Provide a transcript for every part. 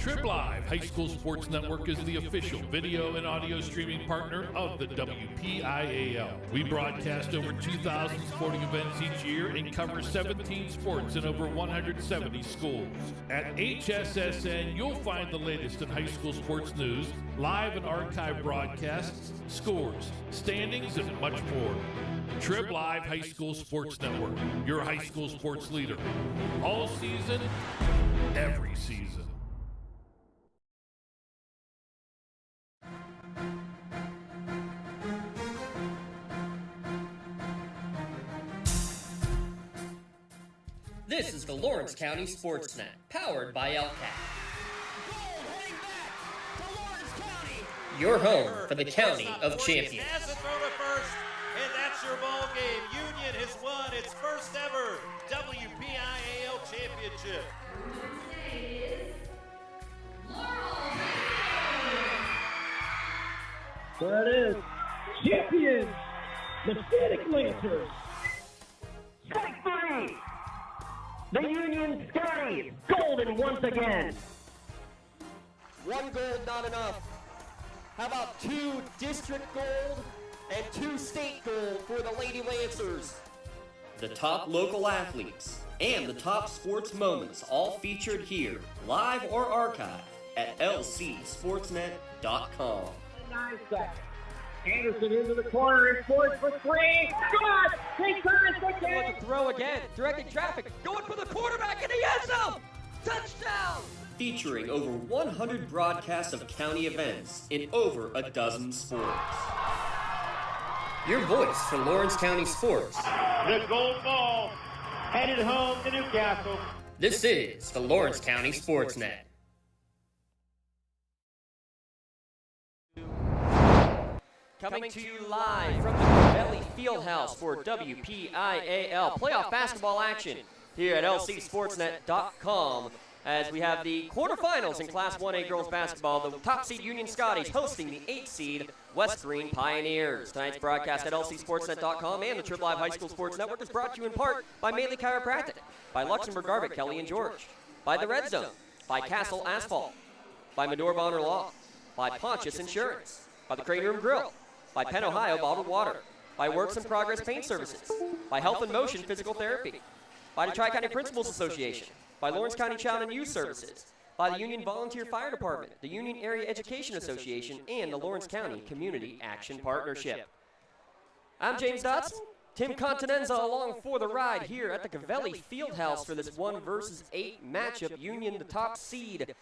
TRIB Live High School Sports Network is the official video and audio streaming partner of the WPIAL. We broadcast over 2,000 sporting events each year and cover 17 sports in over 170 schools. At HSSN, you'll find the latest in high school sports news, live and archive broadcasts, scores, standings, and much more. TRIB Live High School Sports Network, your high school sports leader. All season, every season. This is the Lawrence County SportsNet, powered by LCAT. Your home for the County of Champions. Has a throw to first, and that's your ball game. Union has won its first ever WPIAL championship. There it is. Champions, the Static Lancers. Strike three. The Union Scotties, golden once again. One gold, not enough. How about 2 district gold and 2 state gold for the Lady Lancers? The top local athletes and the top sports moments all featured here, live or archived at lcsportsnet.com. 9 seconds. Anderson into the corner and scores for 3. Scott! He turns again! Throw again, directing traffic, going for the quarterback in the end zone! Touchdown! Featuring over 100 broadcasts of county events in over a dozen sports. Your voice for Lawrence County sports. The gold ball headed home to Newcastle. This is the Lawrence County SportsNet. Coming to you live from the Cavelli Fieldhouse for WPIAL playoff basketball action here at lcsportsnet.com as we have the quarterfinals in Class 1A girls basketball. The top seed Union Scotties hosting the 8th seed West Greene Pioneers. Tonight's broadcast at lcsportsnet.com and the TRIB Live High School Sports Network is brought to you in part by Maley Chiropractic, by Luxembourg Garbutt, Kelly and George, by The Red Zone, by Castle Asphalt, by Medore Bonner Law, by Pontius Insurance, by the Crane Room Grill, by Penn Ohio Bottled Water, by Works in Progress Paint Services, by Health in Motion Physical Therapy, by the Tri-County Principals Association, by Lawrence County Child and Youth Services, by the Union Volunteer Fire Department, the Union Area Education Association, and the Lawrence County Community Action Partnership. I'm James Dotson. Tim Continenza along for the ride here at the Cavelli Fieldhouse for this 1 versus 8 matchup. Union, the top seed.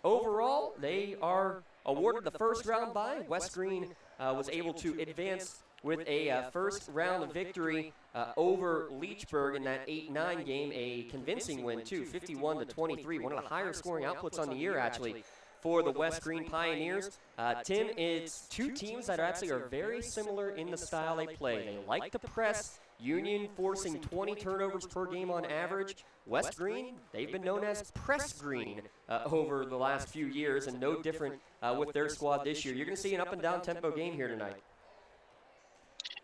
Overall, they are awarded the first round bye. West Greene was able to advance with a first round victory over Leechburg in that 8-9 game, a convincing win too, 51-23, one of the higher scoring outputs on the year actually for the West Greene Pioneers. Tim, it's 2 teams that actually are very similar in the style they play. They like to press. Union forcing 20 turnovers per game on average. West Greene, they've been known as Press Green over the last few years, and no different with their squad this year. You're going to see an up-and-down tempo game here tonight.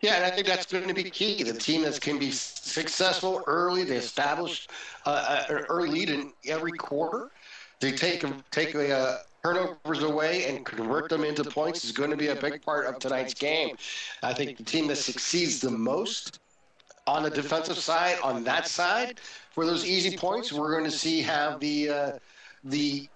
Yeah, and I think that's going to be key. The team that can be successful early, they establish an early lead in every quarter. They take turnovers away and convert them into points is going to be a big part of tonight's game. I think the team that succeeds the most on the defensive side, on that side, for those easy points, we're going to see have the lead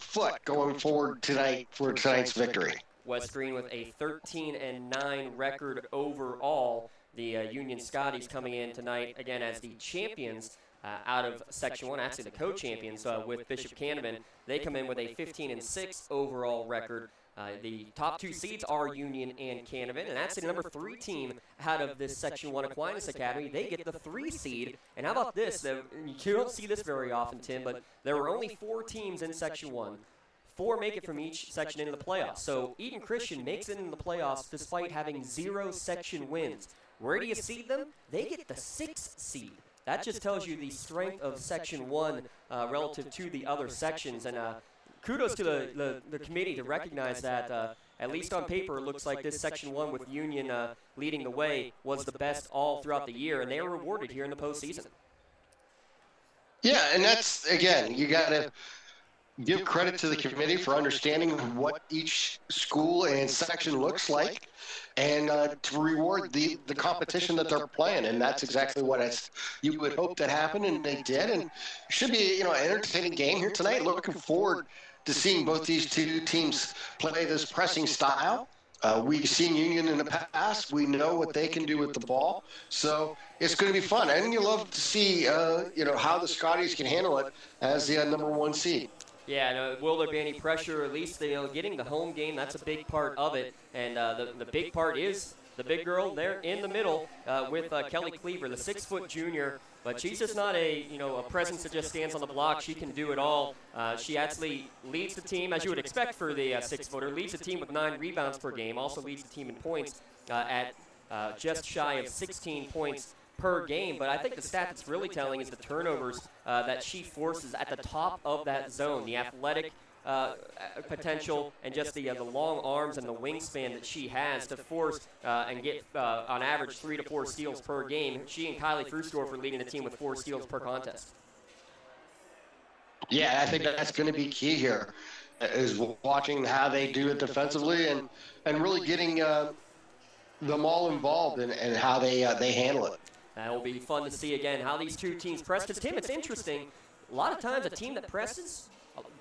foot going forward tonight for tonight's victory. West Greene with a 13-9 record overall. The Union Scotties coming in tonight, again, as the champions out of Section 1, actually the co-champions with Bishop Canevin. They come in with a 15-6 overall record. The top 2 seeds are Union and Canevin, and that's the number 3 team out of this Section 1 Aquinas Academy. They get the 3 seed. And how about this? You don't see this very often, Tim, but there were only 4 teams in Section 1. 4 make it from each section into the playoffs. So Eden Christian makes it into the playoffs despite having 0 section wins. Where do you seed them? They get the 6th seed. That just tells you the strength of Section 1 relative to the other sections. And kudos to the committee to recognize that, at least on paper, it looks like this Section 1 with Union leading the way was the best all throughout the year, and they are rewarded here in the postseason. Yeah, and that's, again, you got to give credit to the committee for understanding what each school and section looks like, and to reward the competition that they're playing. And that's exactly what you would hope that happened, and they did. And it should be, an entertaining game here tonight. Looking forward to seeing both these two teams play this pressing style. We've seen Union in the past. We know what they can do with the ball. So it's going to be fun. And you love to see, how the Scotties can handle it as the number 1 seed. Yeah, no, will there be any pressure? At least getting the home game, that's a big part of it. And the big part is the big girl there in the middle with Kelly Cleaver, the 6-foot junior. But she's just not a presence that just stands on the block. She can do it all. She actually leads the team, as you would expect for the 6-footer, leads the team with 9 rebounds per game, also leads the team in points at just shy of 16 points per game. But I think the stat that's really telling is the turnovers that she forces at the top of that zone, the athletic potential, and just the long arms and the wingspan that she has to force and get on average 3 to 4 steals per game. She and Kylie Frusdorfer leading the team with 4 steals per contest. Yeah, I think that's going to be key here, is watching how they do it defensively and really getting them all involved in how they handle it. That will be fun to see again how these two teams press. Because, Tim, it's interesting. A lot of times a team that presses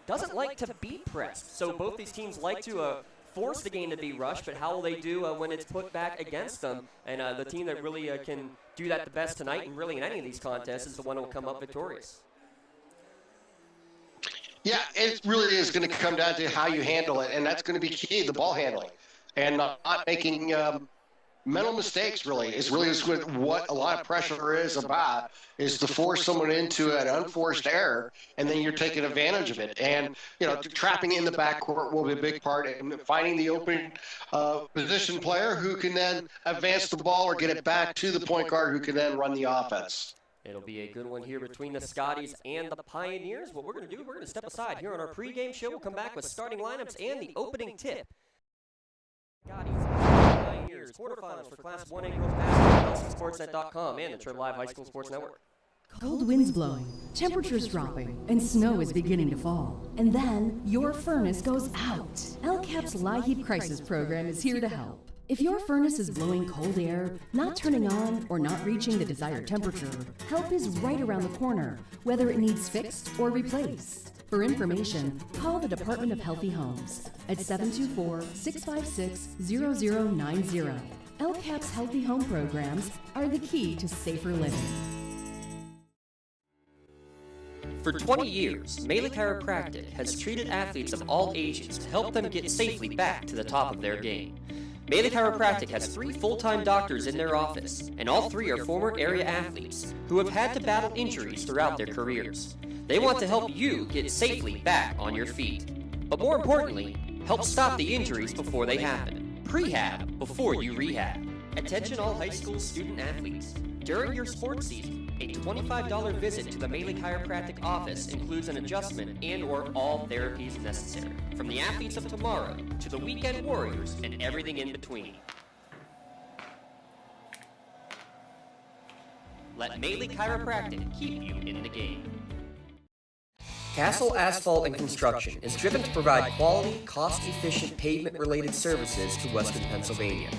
doesn't like to be pressed. So both these teams like to force the game to be rushed, but how will they do when it's put back against them? And the team that really can do that the best tonight and really in any of these contests is the one who will come up victorious. Yeah, it really is going to come down to how you handle it, and that's going to be key, the ball handling. And not making mental mistakes really is what a lot of pressure is about, is to force someone into an unforced error, and then you're taking advantage of it. And, trapping in the backcourt will be a big part, and finding the open position player who can then advance the ball or get it back to the point guard who can then run the offense. It'll be a good one here between the Scotties and the Pioneers. What we're going to do, we're going to step aside here on our pregame show. We'll come back with starting lineups and the opening tip. Scotties and Pioneers quarterfinals for Class 1A girls basketball, LCSportsNet.com and the TRIB Live High School Sports Network. Cold winds blowing, temperatures dropping, and snow is beginning to fall. And then your furnace goes out. LCAP's LIHEAP Crisis Program is here to help. If your furnace is blowing cold air, not turning on, or not reaching the desired temperature, help is right around the corner, whether it needs fixed or replaced. For information, call the Department of Healthy Homes at 724-656-0090. LCAP's Healthy Home programs are the key to safer living. For 20 years, Melee Chiropractic has treated athletes of all ages to help them get safely back to the top of their game. Melee Chiropractic has 3 full-time doctors in their office, and all 3 are former area athletes who have had to battle injuries throughout their careers. They want to help you get safely back on your feet. But more importantly, help stop the injuries before they happen. Prehab before you rehab. Attention all high school student athletes. During your sports season, a $25 visit to the Melee Chiropractic office includes an adjustment and/or all therapies necessary. From the athletes of tomorrow to the weekend warriors and everything in between. Let Melee Chiropractic keep you in the game. Castle Asphalt and Construction is driven to provide quality, cost-efficient pavement-related services to Western Pennsylvania.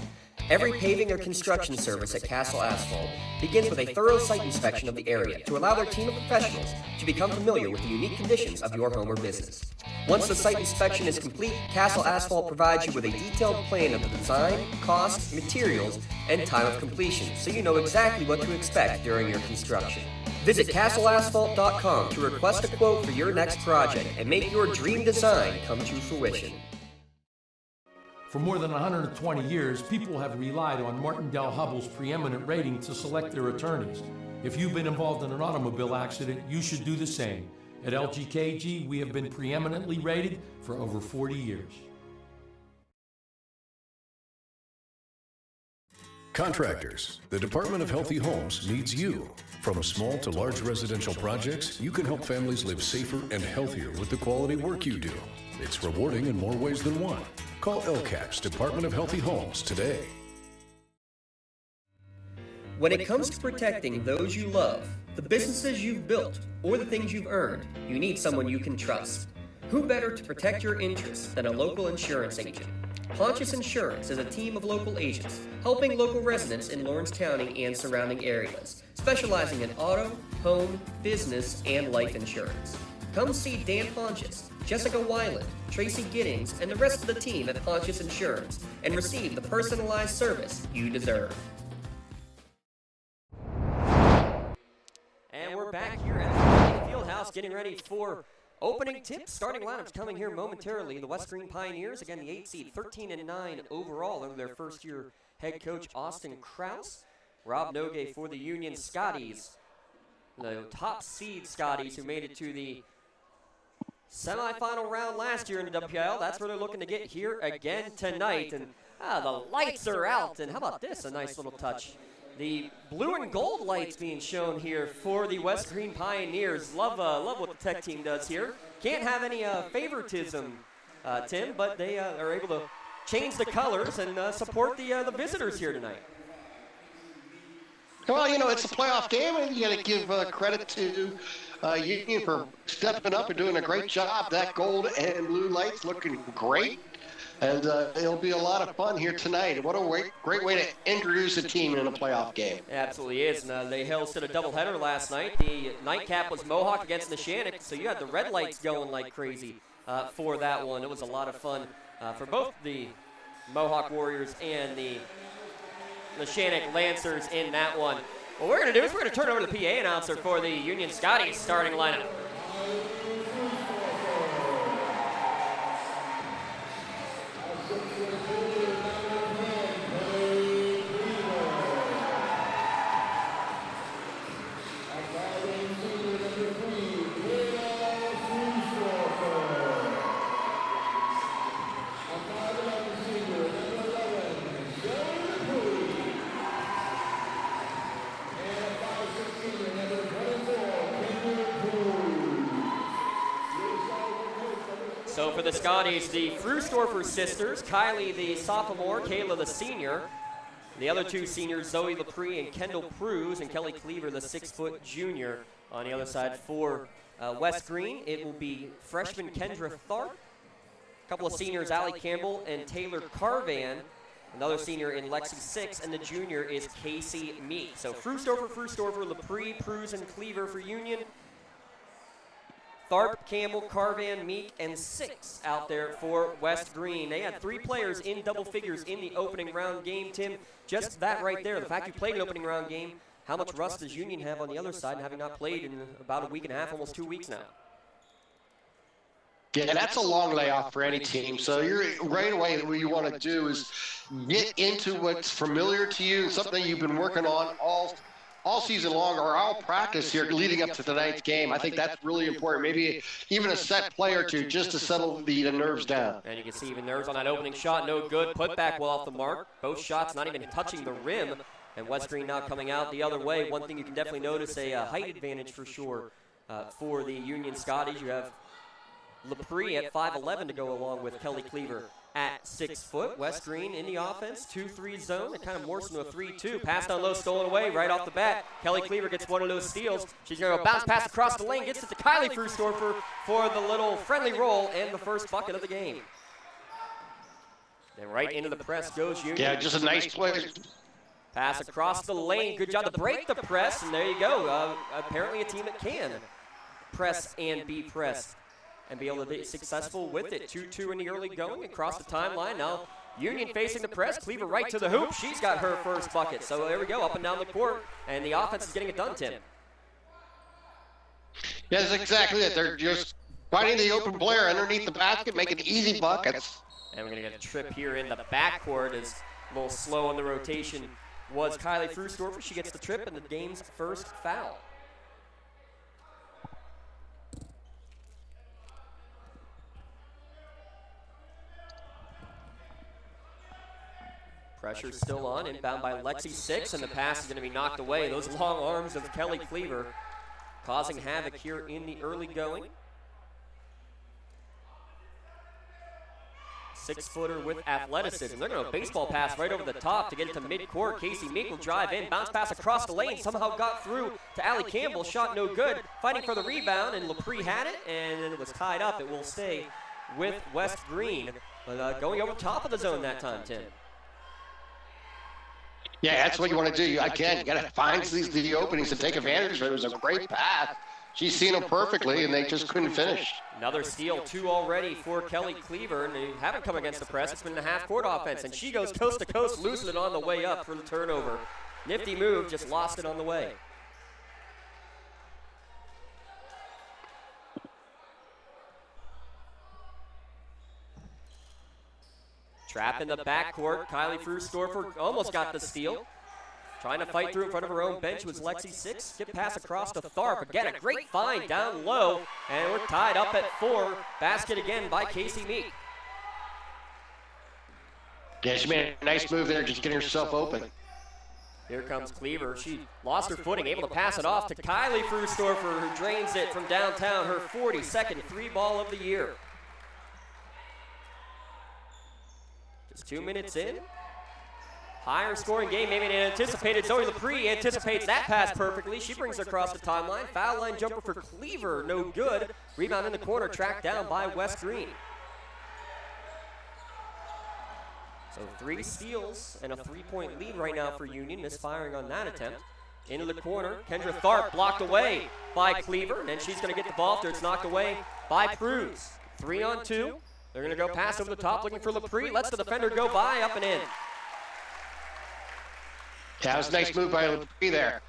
Every paving or construction service at Castle Asphalt begins with a thorough site inspection of the area to allow their team of professionals to become familiar with the unique conditions of your home or business. Once the site inspection is complete, Castle Asphalt provides you with a detailed plan of the design, cost, materials, and time of completion, so you know exactly what to expect during your construction. Visit castleasphalt.com to request a quote for your next project and make your dream design come to fruition. For more than 120 years, people have relied on Martindale Hubbell's preeminent rating to select their attorneys. If you've been involved in an automobile accident, you should do the same. At LGKG, we have been preeminently rated for over 40 years. Contractors, the Department of Healthy Homes needs you. From small to large residential projects, you can help families live safer and healthier with the quality work you do. It's rewarding in more ways than one. Call LCAP's Department of Healthy Homes today. When it comes to protecting those you love, the businesses you've built, or the things you've earned, you need someone you can trust. Who better to protect your interests than a local insurance agent? Pontius Insurance is a team of local agents helping local residents in Lawrence County and surrounding areas, specializing in auto, home, business, and life insurance. Come see Dan Pontius, Jessica Weiland, Tracy Giddings, and the rest of the team at Pontius Insurance and receive the personalized service you deserve. And we're back here at the Fieldhouse getting ready for opening tip. Starting lineups coming here momentarily. The West Greene Pioneers, again the 8 seed, 13-9 overall under their first-year head coach Austin Krause. Rob Nogue for the Union Scotties, the top seed Scotties who made it to the semifinal round last year in the WPIAL. That's where they're looking to get here again tonight. And the lights are out. And how about this? A nice little touch. The blue and gold lights being shown here for the West Greene Pioneers. Love what the tech team does here. Can't have any favoritism, Tim, but they are able to change the colors and support the visitors here tonight. Well, it's a playoff game, and you got to give credit to Union for stepping up and doing a great job. That gold and blue lights looking great. And it'll be a lot of fun here tonight. What a great way to introduce a team in a playoff game. It absolutely is. And they hosted a doubleheader last night. The nightcap was Mohawk against Neshannock, so you had the red lights going like crazy for that one. It was a lot of fun for both the Mohawk Warriors and the Neshannock Lancers in that one. What we're going to do is we're going to turn over to the PA announcer for the Union Scotties starting lineup. So for the Scotties, the Frustorfer sisters, Kylie the sophomore, Kayla the senior. The other two seniors, Zoe Lepre and Kendall Pruse, and Kelly Cleaver, the 6-foot junior. On the other side for West Greene, it will be freshman Kendra Tharp, a couple of seniors, Allie Campbell and Taylor Carvan, another senior in Lexi 6, and the junior is Casey Meek. So Frustorfer, Lepre, Pruse, and Cleaver for Union. Tharp, Campbell, Carvan, Meek, and 6 out there for West Greene. They had 3 players in double figures in the opening round game, Tim. Just that right there, the fact you played an opening round game, how much rust does Union have on the other side, having not played in about a week and a half, almost 2 weeks now? Yeah, that's a long layoff for any team. So you're right away, what you want to do is get into what's familiar to you, something you've been working on all season long or all practice here leading up to tonight's game. I think that's really important. Maybe even a set play or two just to settle the nerves down. And you can see even nerves on that opening shot, no good. Put back well off the mark. Both shots not even touching the rim. And West Greene now coming out the other way. One thing you can definitely notice, a height advantage for sure for the Union Scotties. You have Lepre at 5'11" to go along with Kelly Cleaver at 6 foot. West Greene in the offense, 2-3 zone. It kind of morphs into a 3-2. Pass down low, stolen away right off the bat. Kelly Cleaver gets one of those steals. She's going to bounce pass across the lane, gets it to Kylie Frustorfer for the little friendly roll and the first bucket of the game. And right into the press goes Union. Yeah, just a nice play. Pass across the lane. Good job to break the press, and there you go. Apparently a team that can press and be pressed and be able to be successful with it. 2-2 in the early going across the timeline. Now Union facing the press. Cleaver right to the hoop. She's got her first bucket. So there we go, up and down the court, and the offense is getting it done, Tim. Yeah, that's exactly it. They're just finding the open player underneath the basket, making easy buckets. And we're going to get a trip here in the backcourt. As a little slow on the rotation was Kylie Frustorfer. She gets the trip and the game's first foul. Pressure still on, inbound by Lexi 6, and the pass is going to be knocked away. Those long arms of Kelly Cleaver causing havoc here in the early going. 6-footer with athleticism. They're going to baseball pass right over the top to get it to midcourt. Casey Meek will drive in, bounce pass across the lane, somehow got through to Allie Campbell. Shot no good. Fighting for the rebound, and LaPree had it, and then it was tied up. It will stay with West Greene, but going over top of the zone that time, Tim. Yeah, that's what you want to do. Again, you got to find the openings and take advantage of it. It was a great pass. She's seen them perfectly, and they just couldn't finish. Another steal, 2 already for Kelly Cleaver, and they haven't come against the press. It's been a half-court offense, and she goes coast to coast, losing it on the way up for the turnover. Nifty move, just lost it on the way. Trap in the backcourt. Kylie Frustorfer almost got the steal. Trying to fight through in front of her own bench was Lexi Six. Skip pass across to Tharp. Again, a great find down low. And we're tied up at 4. Basket again by Casey Meek. Yeah, she made a nice move there, just getting herself open. Here comes Cleaver. She lost her footing, able to pass it off to Kylie Frustorfer, who drains it from downtown. Her 42nd 3-ball of the year. Just 2 minutes in. Higher scoring game, maybe than anticipated. Zoe LaPree anticipates that pass perfectly. She brings it across the timeline. Foul line jumper for Cleaver, no good. Rebound in the corner, tracked down by West Greene. So 3 steals and a 3-point lead right now for Union. Misfiring on that attempt. Into the corner, Kendra Tharp blocked away by Cleaver. And then she's going to get the ball after it's knocked away by Pruz. 3-on-2. They're going to go pass over the top, looking for LaPree. Lets the defender go by, up and in. Yeah, it was a nice move by LaPree there.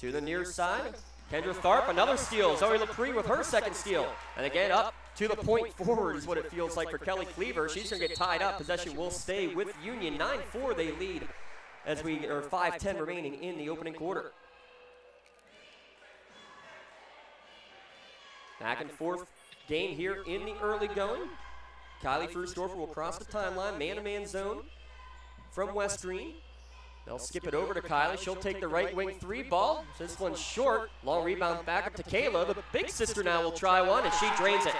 To the near side, Kendra Tharp, another steal. Zoe LaPree with her 2nd steal. And again, up to the point forward is what it feels like for Kelly Cleaver. She's going to get tied up. Possession will stay with Union. 9-4 they lead as we are 5:10 remaining in the opening quarter. Back and forth game here in the early going. Kylie Frustorfer will cross the timeline, man-to-man zone from West Greene. They'll skip it over to Kylie. She'll take the right wing 3-ball. This one's short. Long rebound back up to Kayla. The big sister now will try one, and she drains it.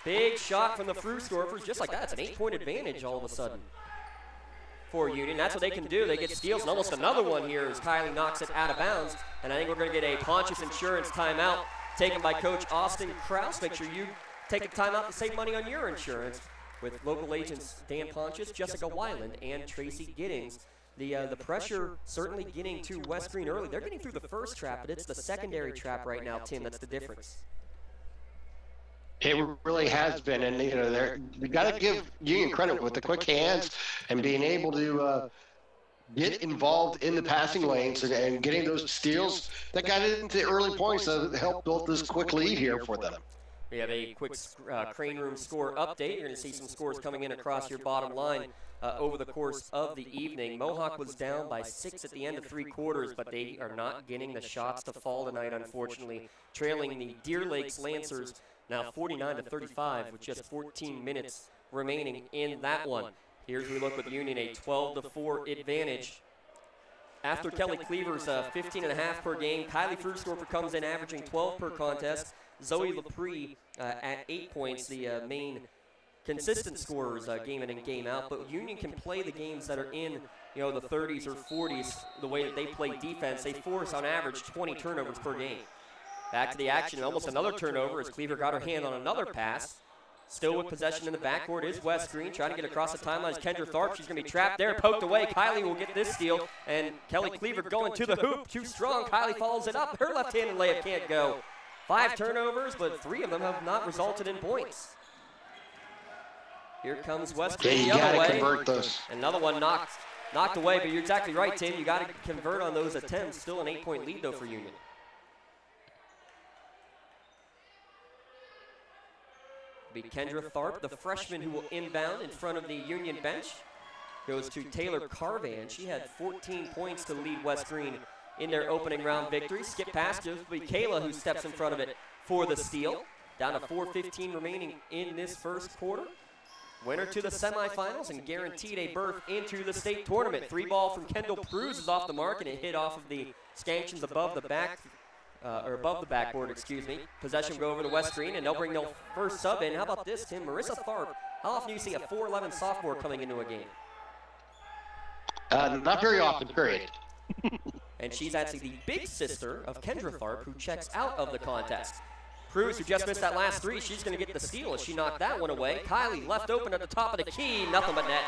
Big shot from the Frustorfers. Just like that, it's an 8-point advantage all of a sudden for Union. That's what they can do. They get steals, and almost another one here as Kylie knocks it out of bounds. And I think we're going to get a Pontius Insurance timeout taken by Coach Austin Krause. Make sure you take a timeout to save money on your insurance with local agents Dan Pontius, Jessica Weiland, and Tracy Giddings. The pressure certainly getting to West Greene early. They're getting through the first trap, but it's the secondary trap right now, Tim. That's the difference. It really has been, and we got to give Union credit with the quick hands and being able to get involved in the passing lanes and getting those steals that got into the early points that helped build this quick lead here for them. We have a quick Crane Room score update. You're going to see some scores coming in across your bottom line over the course of the evening. Mohawk was down by 6 at the end of 3 quarters, but they are not getting the shots to fall tonight, unfortunately. Trailing the Deer Lakes Lancers now 49-35 with just 14 minutes remaining in that one. Here's we look with Union, a 12-4 advantage. After Kelly Cleaver's 15.5 per game, Kylie Frustorfer comes in averaging 12 per contest. Zoe LaPree at 8 points, the main consistent scorers game in and game out. But Union can play the games that are in the 30s or 40s the way that they play defense. They force on average 20 turnovers per game. Back to the action, almost another turnover as Cleaver got her hand on another pass. Still with possession in the backcourt is West Greene trying to get across the timeline. Kendra Tharp, she's going to be trapped there, poked away. Kylie will get this steal, and Kelly Cleaver going to the hoop, too strong. Kylie follows it up. Her left-handed layup can't go. 5 turnovers, but 3 of them have not resulted in points. Here comes West Greene the other way. Convert those. Another one knocked away, but you're exactly right, Tim. You got to convert on those attempts. Still an 8-point lead, though, for Union. Be Kendra Tharp, the freshman who will inbound in front of the Union bench. Goes to Taylor Carvan. She had 14 points to lead West Greene in their opening round victory. Skip pass to be Kayla who steps in front of it for the steal. Down to 4:15 remaining in this first quarter. Winner to the semifinals and guaranteed a berth into the state tournament. 3-ball from Kendall Pruz is off the mark, and it hit off of the stanchions above the back or above the backboard, excuse me. Possession go over to West Greene, and they'll bring their first sub in. How about this, Tim? Marissa Tharp. How often do you see a 4'11 sophomore coming into a game? Not very often, period. And she's actually the big sister of Kendra Tharp, who checks out of the contest. Cruz, who just missed that last three, she's going to get the steal as she knocked that one away. Kylie left open at the top of the key, nothing but net.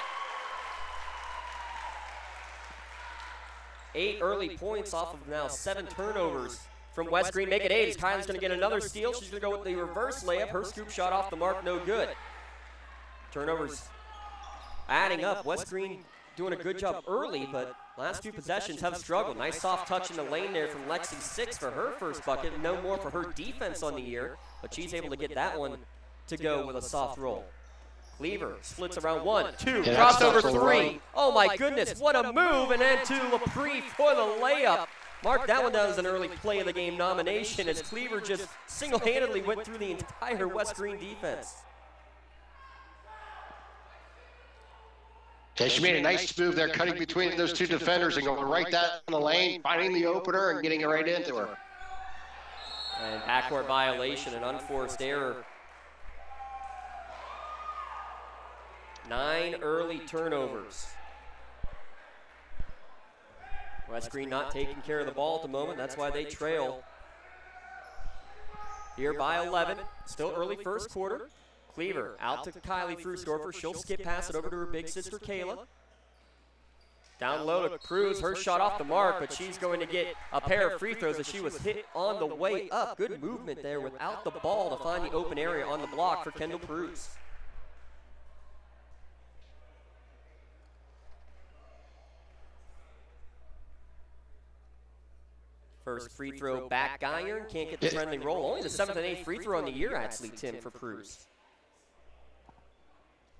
8 early points off of now 7 turnovers from West Greene. Make it 8 as Kylie's going to get another steal. She's going to go with the reverse layup. Her scoop shot off the mark, no good. Turnovers adding up. West Greene doing a good job early, but last 2 possessions have struggled. Nice soft touch in the lane there from Lexi Six for her first bucket. No more for her defense on the year, but she's able to get that one to go with a soft roll. Cleaver splits around 1, 2, crossover 3. Oh my goodness, what a move, and then to LaPree for the layup. Mark that one down as an early play of the game nomination as Cleaver just single-handedly went through the entire West Greene defense. Yeah, she made a nice move there, cutting between those 2 defenders and going right down the lane, finding the opener and getting it right into her. And backcourt violation, an unforced error. 9 early turnovers. West Greene not taking care of the ball at the moment. That's why they trail here by 11. Still early first quarter. Cleaver out to Kylie Frusdorfer. She'll skip pass it over to her big sister Kayla. Down low to Cruz. Her shot off the mark, but she's going to get a pair of free throws as she was hit on the way up. Good movement there without the ball to find the open area on the block for Kendall Cruz. First free throw back iron. Can't get the friendly roll. Only the 7th and 8th free throw on the year, actually, Tim, for Cruz.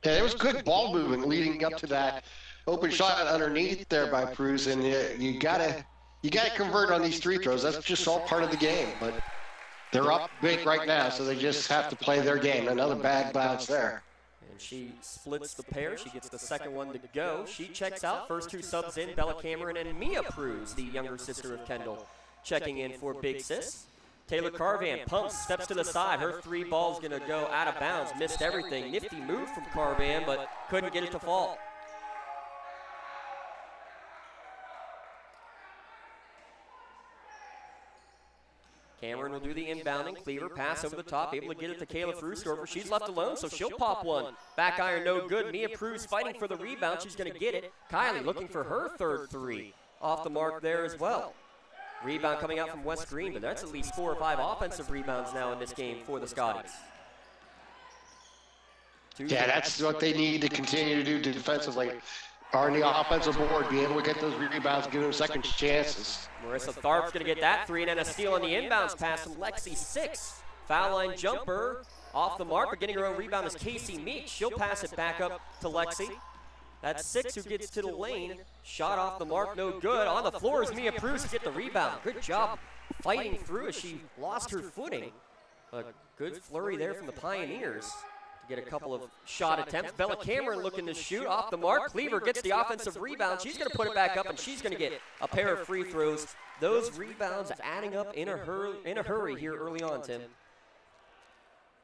Yeah, it was good ball movement leading up to that open shot underneath there by Cruz, and you gotta convert on these free throws. That's just all part of the game. But they're up big right now, so they just have to play their game. Another bag bounce there. And she splits the pair. She gets the second one to go. She checks out. First 2 subs in, Bella Cameron and Mia Cruz, the younger sister of Kendall, checking in for Big Sis. Taylor Carvan pumps, steps to the side. Her 3 ball's going to go out of bounds. Missed everything. Nifty move from Carvan, but couldn't get it to fall. Cameron will do the inbounding. Cleaver pass over the top, able to get it to Kayla Frusdorfer. She's left alone, so she'll pop one. Back iron, no good. Mia Cruz fighting for the rebound. She's going to get it. Kylie looking for her 3rd 3. Off the mark there as well. Rebound coming out from West Greene, but that's at least 4 or 5 offensive rebounds now in this game for the Scotties. Yeah, that's what they need to continue to do defensively. Are on the offensive board, be able to get those rebounds, give them second chances. Marissa Tharp's going to get that 3, and then a steal on the inbounds pass from Lexi Six. Foul line jumper off the mark, but getting her own rebound is Casey Meek. She'll pass it back up to Lexi. That's Six who gets to the lane. Shot off the mark, no good. On the floor is Mia Cruz to get the rebound. Good job fighting through as she lost her footing. A good flurry there from the Pioneers to get a couple of shot attempts. Bella Cameron looking to shoot off the mark. Cleaver gets the offensive rebound. She's going to put it back up, and she's going to get a pair of free throws. Those rebounds adding up in a hurry here early on, Tim.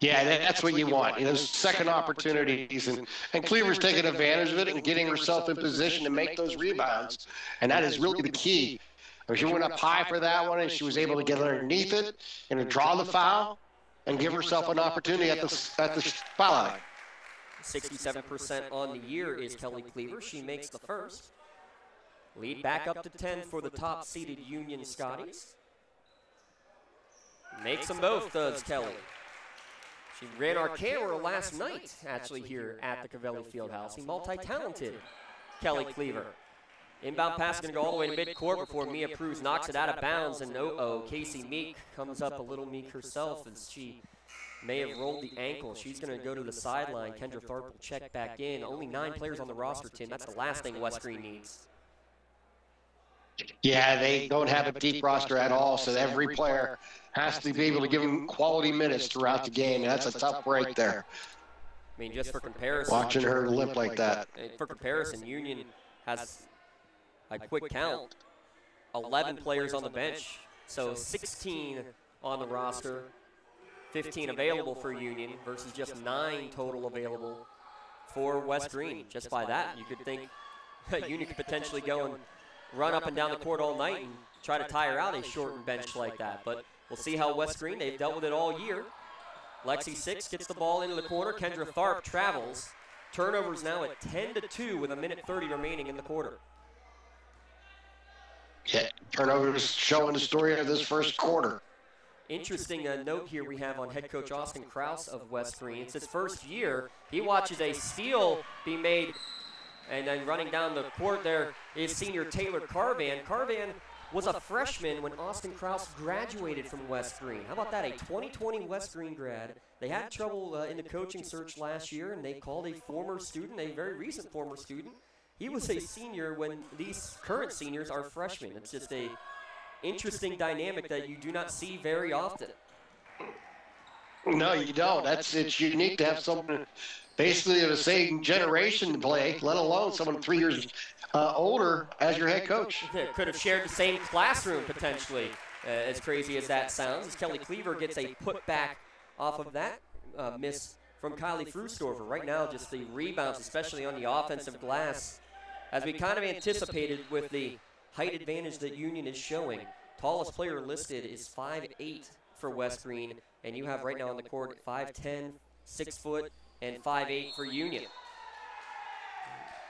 Yeah, that's what you want. Those second opportunities, and Cleaver's taking advantage of it and getting herself in position to make those rebounds, and that is really the key. She went up high for that one, and she was able to get underneath it and to draw the foul and give herself an opportunity at the foul line. 67% on the year is Kelly Cleaver. She makes the first. Lead back up to 10 for the top-seeded Union Scotties. Makes them both, does Kelly. She ran our camera last night, actually, here at the Cavelli Fieldhouse. A multi-talented Kelly Cleaver. Inbound pass is going to go all the way to midcourt before Mia Cruz knocks it out of bounds. And Casey Meek comes up a little meek herself as she may have rolled the ankle. She's going to go to the sideline. Kendra Tharp will check back in. Only 9 players on the roster, Tim. That's the last thing West Greene needs. Yeah, they don't have a deep roster at all, so every player has to be able to give them quality minutes throughout the game. And that's a tough break there. I mean, just for comparison. Watching her limp like that. For comparison, Union has, a quick count, 11 players on the bench So 16 on the roster, 15 available for Union versus just 9 total available for West Greene. Just by that, you could think Union could potentially go and run up and down the court all night and try to tire out a shortened bench like that. But we'll see how West Greene, they've dealt with it all year. Lexi Six gets the ball into the corner. Kendra Tharp travels. Turnovers now at 10-2 with 1:30 remaining in the quarter. Yeah, turnovers showing the story of this first quarter. Interesting note here we have on head coach Austin Krause of West Greene. It's his first year. He watches a steal be made, and then running down the court there is senior Taylor Carvan. Carvan was a freshman when Austin Krause graduated from West Greene. How about that, a 2020 West Greene grad. They had trouble in the coaching search last year, and they called a former student, a very recent former student. He was a senior when these current seniors are freshmen. It's just a interesting dynamic that you do not see very often. No, you don't. It's unique to have someone basically of the same generation to play, let alone someone 3 years older as your head coach. Could have shared the same classroom potentially, as crazy as that sounds. As Kelly Cleaver gets a putback off of that miss from Kylie Frustorfer. Right now, just the rebounds, especially on the offensive glass, as we kind of anticipated with the height advantage that Union is showing. Tallest player listed is 5'8" for West Greene, and you have right now on the court 5'10", 6 foot, and 5'8" for Union.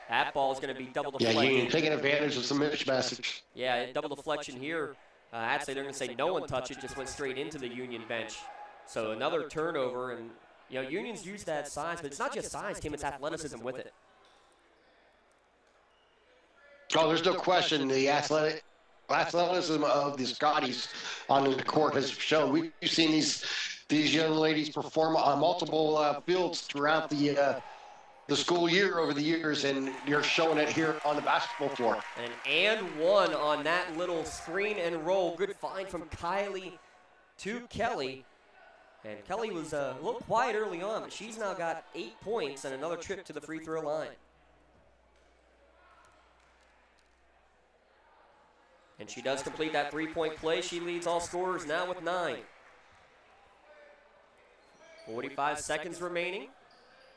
That ball is going to be double deflection. Yeah, Union taking advantage of some mismatches. Yeah, double deflection here. Actually, they're going to say no one touched it, just went straight into the Union bench. So another turnover, and Union's used that size, but it's not just size, Tim, it's athleticism with it. Oh, there's no question the athleticism of the Scotties on the court has shown. We've seen these young ladies perform on multiple fields throughout the school year over the years, and you're showing it here on the basketball floor. And one on that little screen and roll. Good find from Kylie to Kelly. And Kelly was a little quiet early on, but she's now got 8 points and another trip to the free throw line. And she does complete that three-point play. She leads all scorers now with 9. 45 seconds remaining.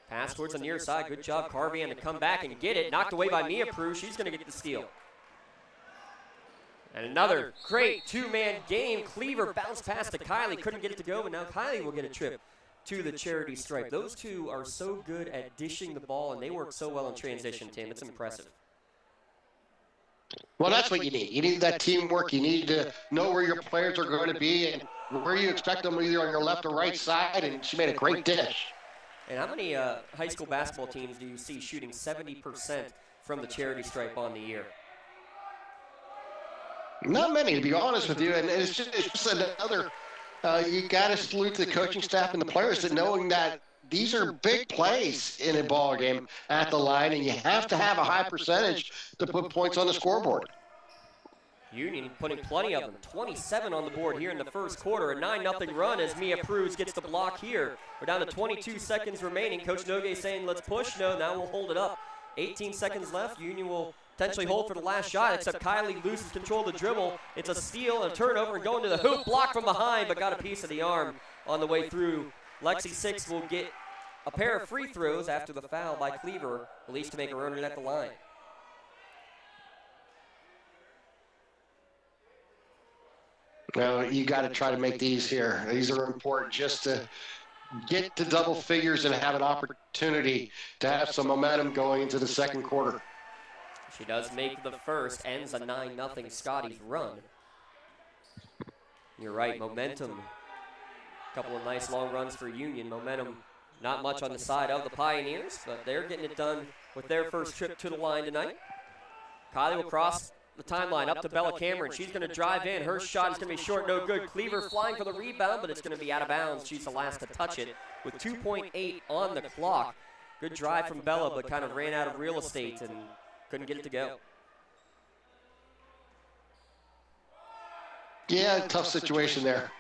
Pass towards the near side. Good job, Carvian, to come back and get it. Knocked away by Mia Prue. She's going to get the steal. And another great two-man game. Cleaver bounced past to Kylie. Couldn't get it to go, but now Kylie will get a trip to the charity stripe. Those two are so good at dishing the ball, and they work so well in transition, Tim. It's impressive. Well, that's what you need. You need that teamwork. You need to know where your players are going to be and where you expect them, either on your left or right side, and she made a great dish. And how many high school basketball teams do you see shooting 70% from the charity stripe on the year? Not many, to be honest with you. And it's just another, you got to salute the coaching staff and the players that knowing that these are big plays in a ball game at the line, and you have to have a high percentage to put points on the scoreboard. Union putting plenty of them. 27 on the board here in the first quarter. A 9-0 run as Mia Pruz gets the block here. We're down to 22 seconds remaining. Coach Nogue saying, let's push. No, now we'll hold it up. 18 seconds left. Union will potentially hold for the last shot, except Kylie loses control of the dribble. It's a steal, a turnover, and going to the hoop. Blocked from behind, but got a piece of the arm on the way through. Lexi Six will get a pair of free throws after the foul by Cleaver, at least to make a run at the line. Well, you got to try to make these here. These are important just to get to double figures and have an opportunity to have some momentum going into the second quarter. She does make the first, ends a 9-0 Scotties run. You're right, momentum. A couple of nice long runs for Union. Momentum not much on the side of the Pioneers, but they're getting it done with their first trip to the line tonight. Kylie will cross the timeline up to Bella Cameron. She's going to drive in. Her shot is going to be short, no good. Cleaver flying for the rebound, but it's going to be out of bounds. She's the last to touch it with 2.8 on the clock. Good drive from Bella, but kind of ran out of real estate and couldn't get it to go. Yeah, tough situation there.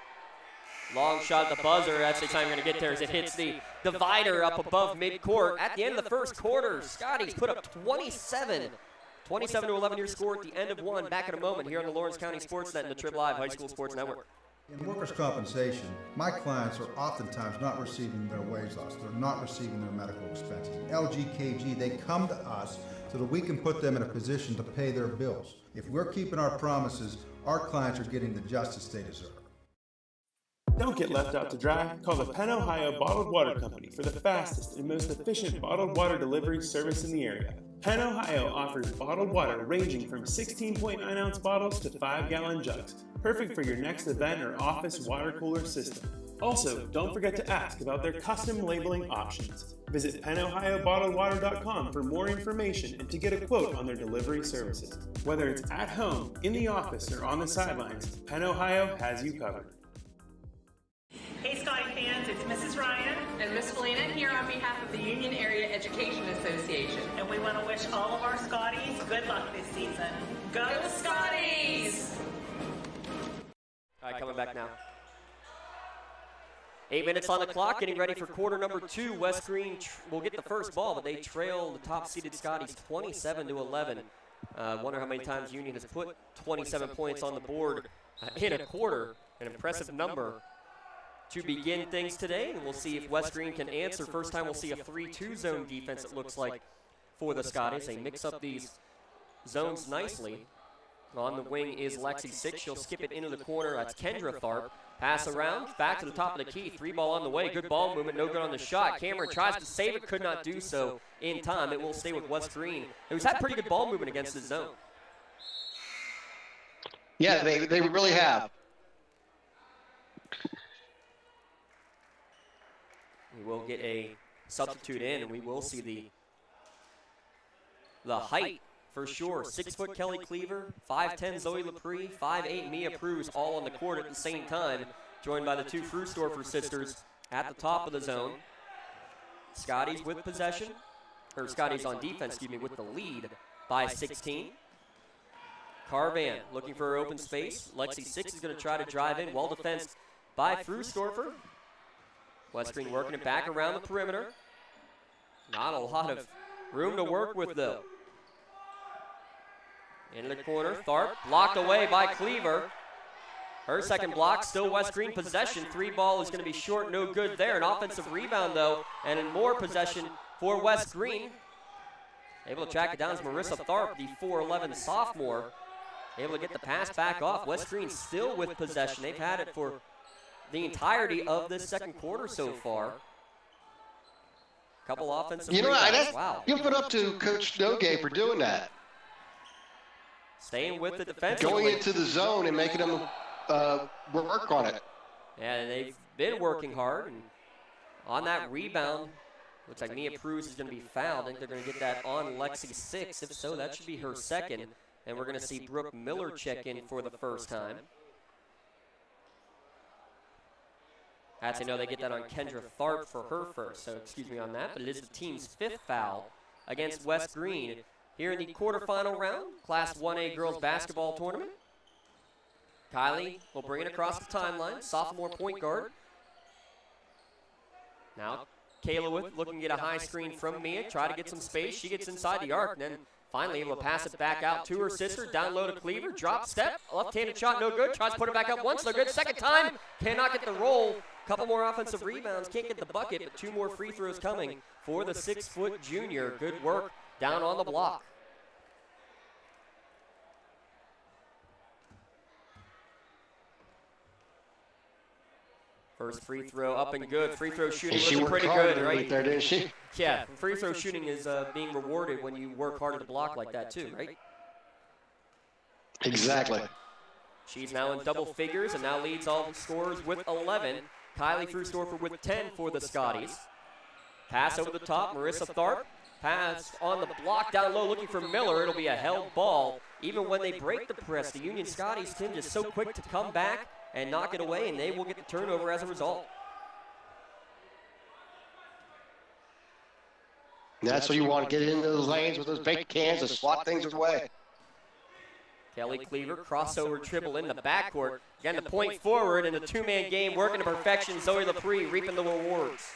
Long shot at the buzzer. That's the time you're going to get there as it hits the divider up above midcourt. At the end of the first quarter, Scotties put up 27 27-11 your score at the end of one. Back in a moment here on the Lawrence County SportsNet and the TRIB Live High School Sports Network. In workers' compensation, my clients are oftentimes not receiving their wage loss. They're not receiving their medical expenses. LGKG, they come to us so that we can put them in a position to pay their bills. If we're keeping our promises, our clients are getting the justice they deserve. Don't get left out to dry. Call the Penn Ohio Bottled Water Company for the fastest and most efficient bottled water delivery service in the area. Penn Ohio offers bottled water ranging from 16.9-ounce bottles to 5-gallon jugs, perfect for your next event or office water cooler system. Also, don't forget to ask about their custom labeling options. Visit PennOhioBottledWater.com for more information and to get a quote on their delivery services. Whether it's at home, in the office, or on the sidelines, Penn Ohio has you covered. Hey Scotty fans, it's Mrs. Ryan and Miss Felina here on behalf of the Union Area Education Association. And we want to wish all of our Scotties good luck this season. Go Scotties! All right, coming back now. 8 minutes on the clock, getting ready for quarter number 2. West Greene will get the first ball, but they trail the top-seeded Scotties 27-11. Wonder how many times Union has put 27 points on the board in a quarter. An impressive number to begin things today, and we'll see if West Greene can answer. First time we'll see a 3-2 zone defense, it looks like, for the Scotties. They mix up these zones nicely. On the wing is Lexi Six. She'll skip it into the corner. That's Kendra Tharp. Pass around, back to the top of the key. 3 ball on the way. Good ball movement, no good on the shot. Cameron tries to save it, could not do so in time. It will stay with West Greene, who's had pretty good ball movement against the zone. Yeah, they really have. We will get a substitute in, and we will see the height for sure. 6-foot Kelly Cleaver, 5'10 Zoe Lepre, 5'8 Mia Pruz, all on the court at the same time, joined by the 2 Frustorfer sisters at the top of the zone. Scotties with possession, or Scotties on defense, excuse me, with the lead by 16. Carvan looking for her open space. Lexi Six is going to try to drive in, well defensed by Frustorfer. West Greene working it back around the perimeter. Not a lot of room to work with, though. Into the corner, Tharp blocked away by Cleaver. Her second block, still West Greene possession. 3 ball is going to be short, no good there. An offensive rebound, though, and in more possession for West Greene. Able to track it down is Marissa Tharp, the 4'11 sophomore. Able to get the pass back off. West Greene still with possession. They've had it for the entirety of this second quarter so far. Couple offensive rebounds. Wow. Give it up to Coach Snowgate for doing that. Staying with the defense. Going into the zone and making them work on it. Yeah, they've been working hard. And on that rebound, looks like Mia Pruz is going to be fouled. I think they're going to get that on Lexi Six. If so, that should be her second. And we're going to see Brooke Miller check in for the first time. Actually, no, they get that on Kendra Tharp for her first. So excuse me on that. But it is the team's 5th foul against West Greene here in the quarterfinal round, Class 1A girls basketball tournament. Kylie will bring it across the timeline, sophomore point guard. Now, Kayla looking to get a high screen from Mia, try to get some space. She gets inside the arc, and then finally able to pass it back out to her sister. Down low to Cleaver, drop step, left-handed shot, no good. Tries to put it back up once, no good. Second time, cannot get the roll. Couple more offensive rebounds, can't get the bucket, but 2 more free throws coming for the 6-foot junior. Good work down on the block. First free throw up and good. Free throw shooting looking pretty good, right? There, didn't she? Yeah, free throw shooting is being rewarded when you work hard at the block like that too, right? Exactly. She's now in double figures and now leads all scorers with 11. Kylie Frustorfer with 10 for the Scotties. Pass over the top, Marissa Tharp. Pass on the block down low looking for Miller. It'll be a held ball. Even when they break the press, the Union Scotties team just so quick to come back and knock it away, and they will get the turnover as a result. And that's what you want to get into those lanes with those big cans and swat things away. Kelly Cleaver, crossover dribble in the backcourt. Again, the point forward in the 2-man game, working to perfection. Zoe Lepre reaping the rewards.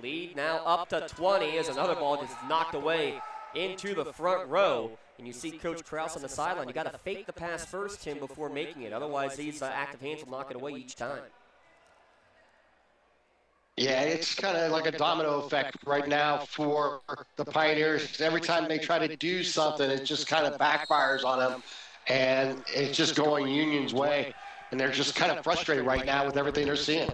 Lead now up to 20 as another ball just knocked away into the front row. And you see Coach Krause on the sideline. You got to fake the pass first, Tim, before making it. Otherwise, these active hands will knock it away each time. Yeah, it's kind of like a domino effect right now for the Pioneers. Every time they try to do something, it just kind of backfires on them, and it's just going Union's way. And they're just kind of frustrated right now with everything they're seeing.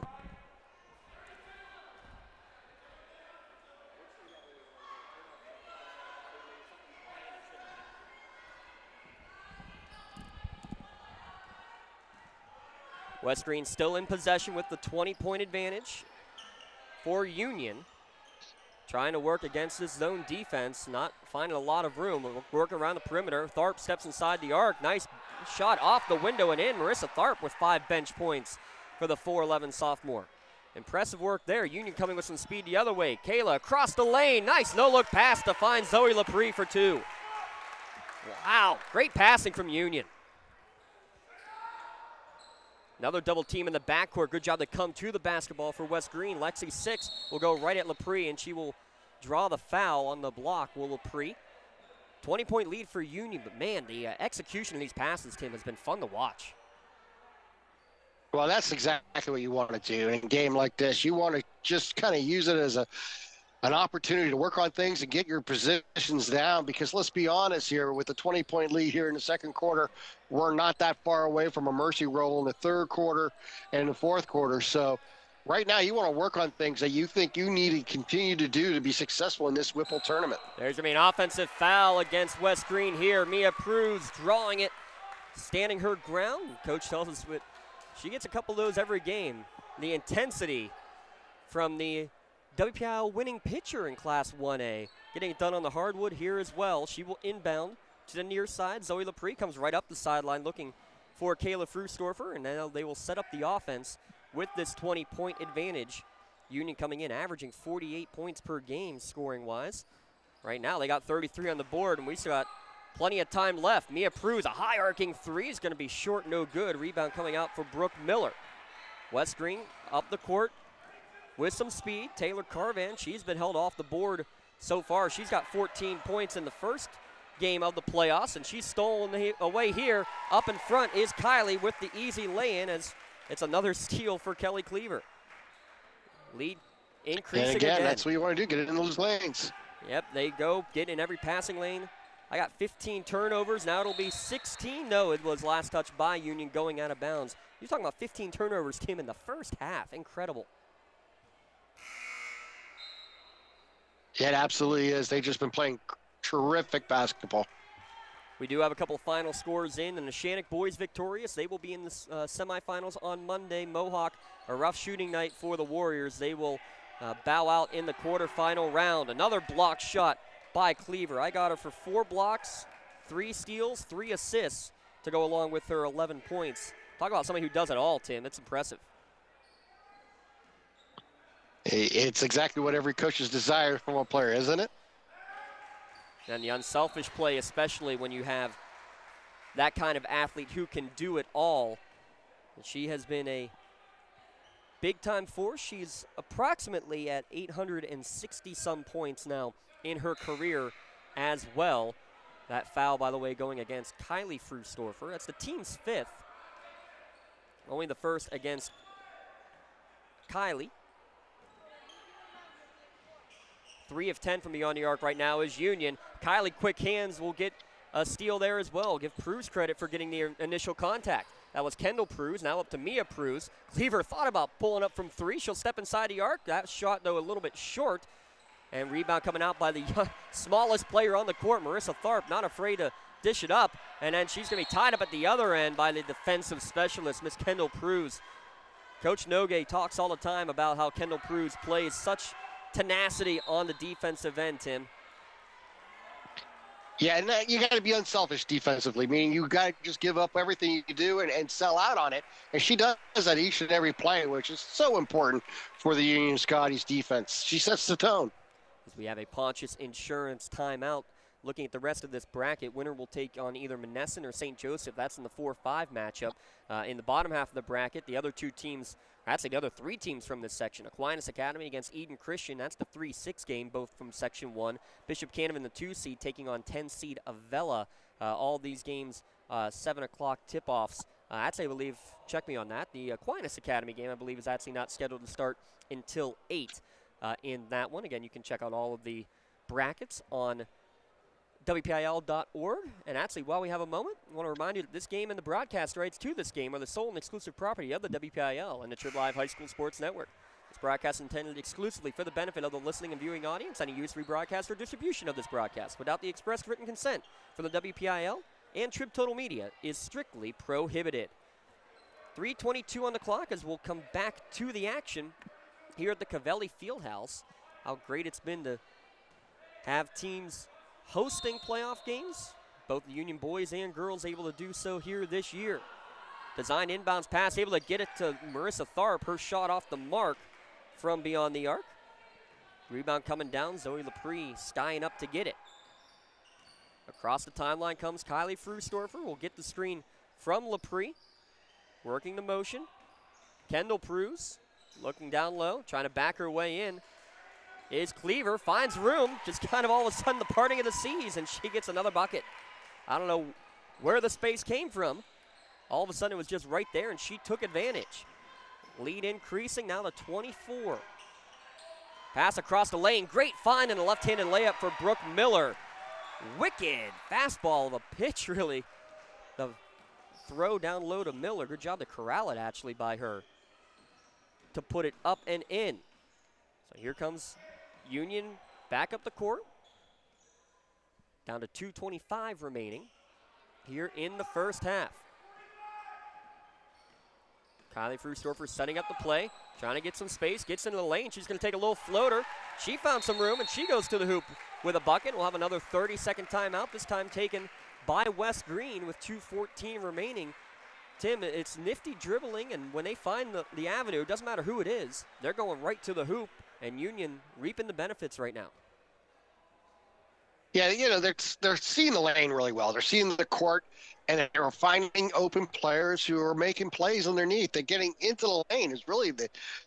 West Greene still in possession with the 20-point advantage for Union. Trying to work against this zone defense, not finding a lot of room. Working around the perimeter. Tharp steps inside the arc. Nice shot off the window and in. Marissa Tharp with 5 bench points for the 4'11 sophomore. Impressive work there. Union coming with some speed the other way. Kayla across the lane. Nice no-look pass to find Zoe Laprie for 2. Wow, great passing from Union. Another double team in the backcourt. Good job to come to the basketball for West Greene. Lexi Six will go right at Laprie, and she will draw the foul on the block. Will Laprie. 20-point lead for Union, but man, the execution of these passes, Tim, has been fun to watch. Well, that's exactly what you want to do in a game like this. You want to just kind of use it as an opportunity to work on things and get your positions down, because let's be honest here, with the 20-point lead here in the second quarter, we're not that far away from a mercy roll in the third quarter and the fourth quarter. So right now you want to work on things that you think you need to continue to do to be successful in this Whipple tournament. There's going to be an offensive foul against West Greene here. Mia Pruz drawing it, standing her ground. Coach tells us she gets a couple of those every game. The intensity from the WPIAL winning pitcher in Class 1A. Getting it done on the hardwood here as well. She will inbound to the near side. Zoe Laprie comes right up the sideline looking for Kayla Frustorfer, and now they will set up the offense with this 20-point advantage. Union coming in, averaging 48 points per game scoring-wise. Right now they got 33 on the board, and we still got plenty of time left. Mia Pruz, a high-arcing three, is going to be short, no good. Rebound coming out for Brooke Miller. West Greene up the court with some speed. Taylor Carvan, she's been held off the board so far. She's got 14 points in the first game of the playoffs, and she's stolen away here. Up in front is Kylie with the easy lay-in, as it's another steal for Kelly Cleaver. Lead increasing and again. That's what you want to do, get it in those lanes. Yep, they go, get in every passing lane. I got 15 turnovers. Now it'll be 16. No, it was last touch by Union going out of bounds. You're talking about 15 turnovers, Tim, in the first half. Incredible. Yeah, it absolutely is. They've just been playing terrific basketball. We do have a couple final scores in. The Neshannock boys victorious. They will be in the semifinals on Monday. Mohawk, a rough shooting night for the Warriors. They will bow out in the quarterfinal round. Another block shot by Cleaver. I got her for 4 blocks, 3 steals, 3 assists to go along with her 11 points. Talk about somebody who does it all, Tim. It's impressive. It's exactly what every coach's desire from a player, isn't it? And the unselfish play, especially when you have that kind of athlete who can do it all. And she has been a big-time force. She's approximately at 860-some points now in her career as well. That foul, by the way, going against Kylie Frustorfer. That's the team's 5th. Only the first against Kylie. 3 of 10 from beyond the arc right now is Union. Kylie, quick hands, will get a steal there as well. Give Pruz credit for getting the initial contact. That was Kendall Pruz, now up to Mia Pruz. Cleaver thought about pulling up from 3. She'll step inside the arc. That shot, though, a little bit short. And rebound coming out by the smallest player on the court, Marissa Tharp, not afraid to dish it up. And then she's going to be tied up at the other end by the defensive specialist, Miss Kendall Pruz. Coach Nogue talks all the time about how Kendall Pruz plays such tenacity on the defensive end, Tim. Yeah, and you got to be unselfish defensively, meaning you got to just give up everything you do and sell out on it. And she does that each and every play, which is so important for the Union Scotties defense. She sets the tone. As we have a Pontius Insurance timeout looking at the rest of this bracket, winner will take on either Monessen or St. Joseph. That's in the 4-5 matchup. In the bottom half of the bracket, the other two teams, actually the other three teams from this section, Aquinas Academy against Eden Christian. That's the 3-6 game, both from Section 1. Bishop Canevin, the 2 seed, taking on 10 seed Avella. All these games, 7 o'clock tip-offs. Actually, I believe, check me on that, the Aquinas Academy game, I believe, is actually not scheduled to start until 8 in that one. Again, you can check out all of the brackets on WPIAL.org. And actually, while we have a moment, I want to remind you that this game and the broadcast rights to this game are the sole and exclusive property of the WPIAL and the TRIB Live High School Sports Network. This broadcast is intended exclusively for the benefit of the listening and viewing audience. Any use, rebroadcast, or distribution of this broadcast without the express written consent from the WPIAL and TRIB Total Media is strictly prohibited. 3:22 on the clock as we'll come back to the action here at the Covelli Fieldhouse. How great it's been to have teams hosting playoff games. Both the Union boys and girls able to do so here this year. Design inbounds pass, able to get it to Marissa Tharp. Her shot off the mark from beyond the arc. Rebound coming down, Zoe Lepre skying up to get it. Across the timeline comes Kylie Frustorfer. Will get the screen from Lepre. Working the motion. Kendall Pruse looking down low, trying to back her way in. Is Cleaver, finds room, just kind of all of a sudden the parting of the seas, and she gets another bucket. I don't know where the space came from. All of a sudden it was just right there, and she took advantage. Lead increasing now to 24. Pass across the lane, great find and a left-handed layup for Brooke Miller. Wicked fastball of a pitch, really. The throw down low to Miller. Good job to corral it, actually, by her to put it up and in. So here comes Union back up the court. Down to 2:25 remaining here in the first half. Kylie Frustorfer setting up the play, trying to get some space, gets into the lane. She's going to take a little floater. She found some room, and she goes to the hoop with a bucket. We'll have another 30-second timeout, this time taken by West Greene with 2:14 remaining. Tim, it's nifty dribbling, and when they find the avenue, it doesn't matter who it is, they're going right to the hoop, and Union reaping the benefits right now. Yeah, you know, they're seeing the lane really well. They're seeing the court, and they're finding open players who are making plays underneath. They're getting into the lane is really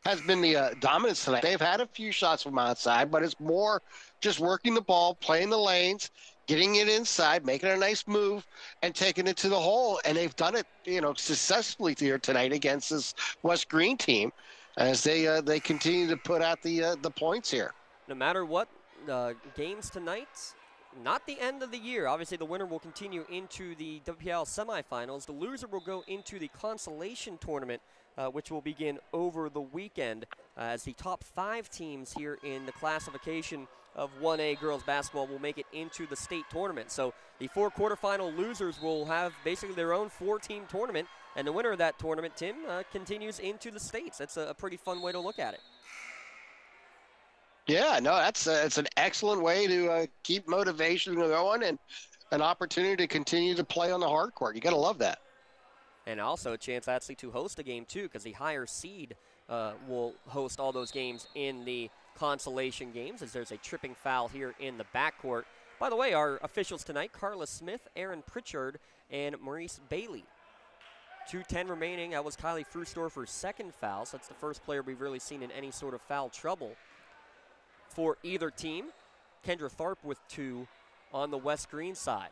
has been the dominance tonight. They've had a few shots from outside, but it's more just working the ball, playing the lanes, getting it inside, making a nice move, and taking it to the hole. And they've done it, you know, successfully here tonight against this West Greene team as they continue to put out the points here. No matter what games tonight, not the end of the year. Obviously, the winner will continue into the WPIAL semifinals. The loser will go into the consolation tournament, which will begin over the weekend as the top 5 teams here in the classification of 1A girls basketball will make it into the state tournament. So the 4 quarterfinal losers will have basically their own 4-team tournament, and the winner of that tournament, Tim, continues into the states. That's a pretty fun way to look at it. Yeah, no, it's an excellent way to keep motivation going and an opportunity to continue to play on the hard court. You got to love that. And also a chance actually to host a game too, because the higher seed will host all those games in the consolation games, as there's a tripping foul here in the backcourt. By the way, our officials tonight, Carla Smith, Aaron Pritchard, and Maurice Bailey. 2:10 remaining. That was Kylie Frustorfer's second foul, so that's the first player we've really seen in any sort of foul trouble for either team. Kendra Tharp with 2 on the West Greene side.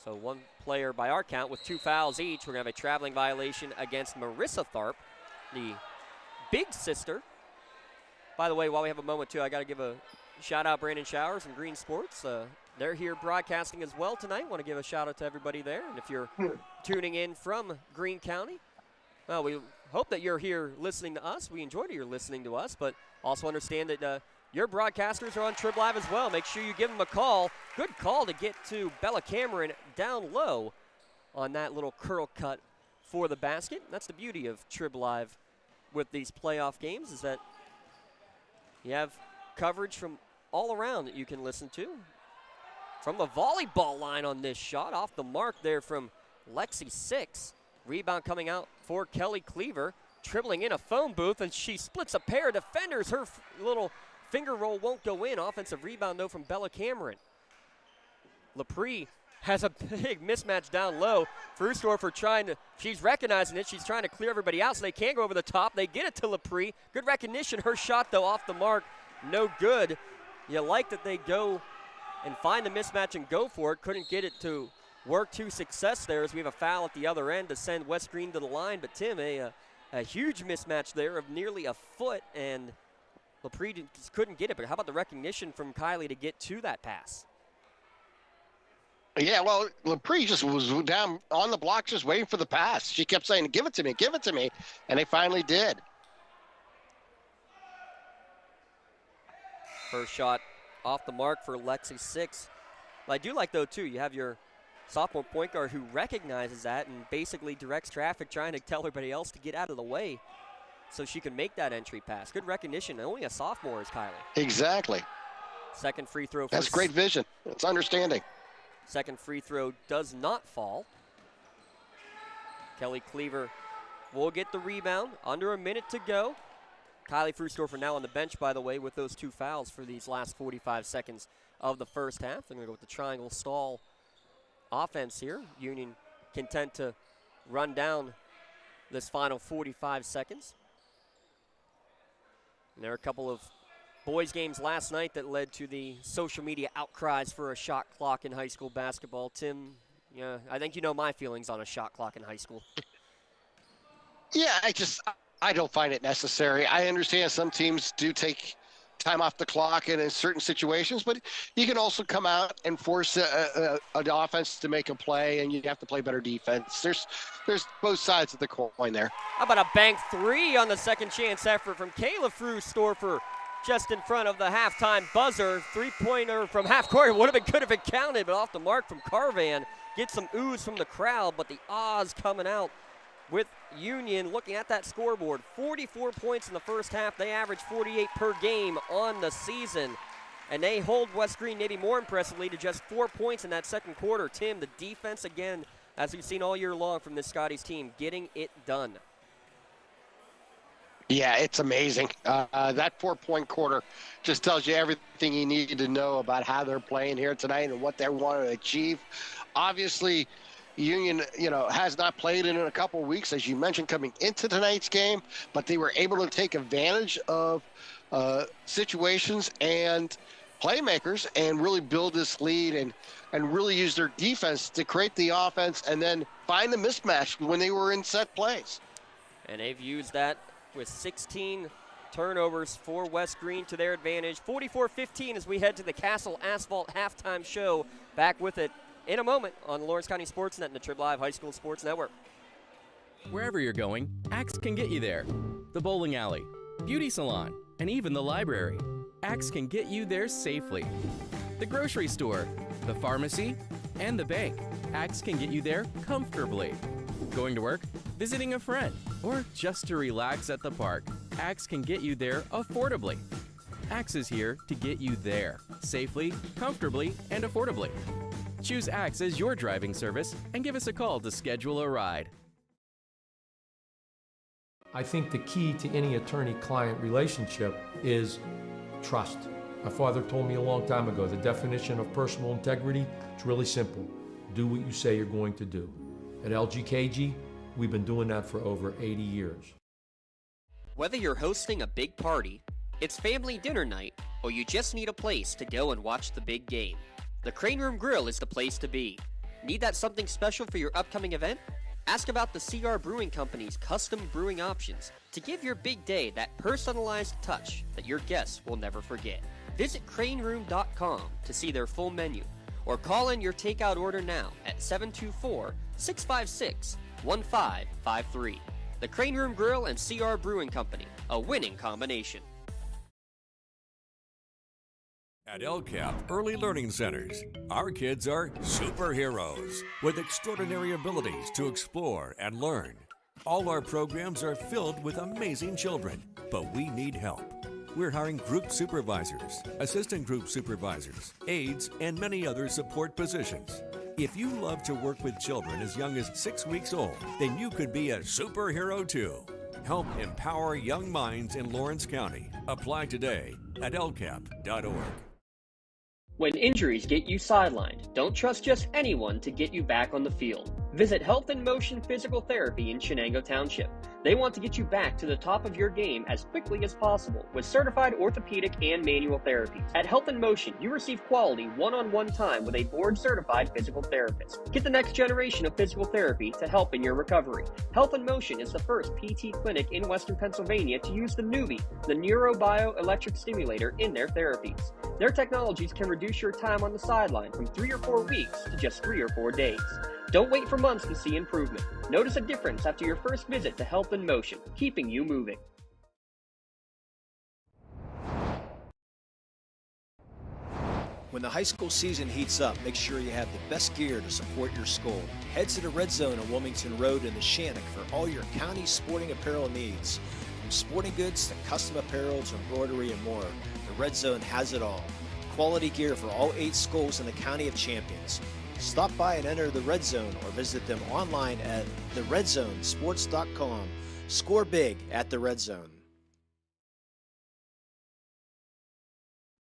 So one player by our count with 2 fouls each. We're going to have a traveling violation against Marissa Tharp, the big sister. By the way, while we have a moment too, I got to give a shout out Brandon Showers and Greene Sports. They're here broadcasting as well tonight. Want to give a shout out to everybody there. And if you're tuning in from Greene County, well, we hope that you're here listening to us. We enjoy that you're listening to us, but also understand that your broadcasters are on TRIB Live as well. Make sure you give them a call. Good call to get to Bella Cameron down low on that little curl cut for the basket. That's the beauty of TRIB Live with these playoff games, is that you have coverage from all around that you can listen to. From the volleyball line on this shot, off the mark there from Lexi Six. Rebound coming out for Kelly Cleaver, dribbling in a phone booth, and she splits a pair of defenders. Her little finger roll won't go in. Offensive rebound, though, from Bella Cameron. LaPree has a big mismatch down low. Frustorfer she's recognizing it. She's trying to clear everybody out so they can't go over the top. They get it to LaPree. Good recognition. Her shot, though, off the mark. No good. You like that they go and find the mismatch and go for it. Couldn't get it to work to success there as we have a foul at the other end to send West Greene to the line. But, Tim, a huge mismatch there of nearly a foot, and LaPree just couldn't get it. But how about the recognition from Kylie to get to that pass? Yeah, well, LaPree just was down on the block just waiting for the pass. She kept saying, give it to me, and they finally did. First shot off the mark for Lexi Six. But I do like, though, too, you have your sophomore point guard who recognizes that and basically directs traffic, trying to tell everybody else to get out of the way so she can make that entry pass. Good recognition. Only a sophomore is Kylie. Exactly. Second free throw. That's great vision. It's understanding. Second free throw does not fall. Kelly Cleaver will get the rebound. Under a minute to go. Kylie Frustorfer now on the bench, by the way, with those 2 fouls for these last 45 seconds of the first half. They're going to go with the triangle stall offense here. Union content to run down this final 45 seconds. And there are a couple of boys games last night that led to the social media outcries for a shot clock in high school basketball. Tim, yeah, I think you know my feelings on a shot clock in high school. Yeah, I don't find it necessary. I understand some teams do take time off the clock in certain situations, but you can also come out and force an offense to make a play, and you have to play better defense. There's both sides of the coin there. How about a bank three on the second chance effort from Kayla Frustorfer just in front of the halftime buzzer. Three-pointer from half court. It would have been good if it counted, but off the mark from Carvan. Get some oohs from the crowd, but the Oz coming out with Union. Looking at that scoreboard, 44 points in the first half. They average 48 per game on the season. And they hold West Greene maybe more impressively to just 4 points in that second quarter. Tim, the defense again, as we've seen all year long from this Scotties team, getting it done. Yeah, it's amazing. That 4-point quarter just tells you everything you need to know about how they're playing here tonight and what they want to achieve. Obviously, Union, has not played in a couple of weeks, as you mentioned, coming into tonight's game, but they were able to take advantage of situations and playmakers and really build this lead and really use their defense to create the offense and then find the mismatch when they were in set plays. And they've used that with 16 turnovers for West Greene to their advantage. 44-15 as we head to the Castle Asphalt halftime show. Back with it in a moment on the Lawrence County SportsNet and the TRIB Live High School Sports Network. Wherever you're going, Axe can get you there. The bowling alley, beauty salon, and even the library. Axe can get you there safely. The grocery store, the pharmacy, and the bank. Axe can get you there comfortably. Going to work, visiting a friend, or just to relax at the park. Axe can get you there affordably. Axe is here to get you there safely, comfortably, and affordably. Choose Axe as your driving service and give us a call to schedule a ride. I think the key to any attorney-client relationship is trust. My father told me a long time ago, the definition of personal integrity is really simple. Do what you say you're going to do. At LGKG, we've been doing that for over 80 years. Whether you're hosting a big party, it's family dinner night, or you just need a place to go and watch the big game, the Crane Room Grill is the place to be. Need that something special for your upcoming event? Ask about the CR Brewing Company's custom brewing options to give your big day that personalized touch that your guests will never forget. Visit craneroom.com to see their full menu, or call in your takeout order now at 724-656-1553. The Crane Room Grill and CR Brewing Company, a winning combination. At LCAP Early Learning Centers, our kids are superheroes with extraordinary abilities to explore and learn. All our programs are filled with amazing children, but we need help. We're hiring group supervisors, assistant group supervisors, aides, and many other support positions. If you love to work with children as young as 6 weeks old, then you could be a superhero too. Help empower young minds in Lawrence County. Apply today at lcap.org. When injuries get you sidelined, don't trust just anyone to get you back on the field. Visit Health in Motion Physical Therapy in Shenango Township. They want to get you back to the top of your game as quickly as possible with certified orthopedic and manual therapies. At Health in Motion, you receive quality one-on-one time with a board-certified physical therapist. Get the next generation of physical therapy to help in your recovery. Health in Motion is the first PT clinic in Western Pennsylvania to use the Nuvie, the neurobioelectric stimulator, in their therapies. Their technologies can reduce your time on the sideline from 3 or 4 weeks to just 3 or 4 days. Don't wait for months to see improvement. Notice a difference after your first visit to Health in Motion, keeping you moving. When the high school season heats up, make sure you have the best gear to support your school. Head to the Red Zone on Wilmington Road in the Shannock for all your county sporting apparel needs. From sporting goods to custom apparel to embroidery and more, the Red Zone has it all. Quality gear for all 8 schools in the County of Champions. Stop by and enter the Red Zone or visit them online at theredzonesports.com. Score big at the Red Zone.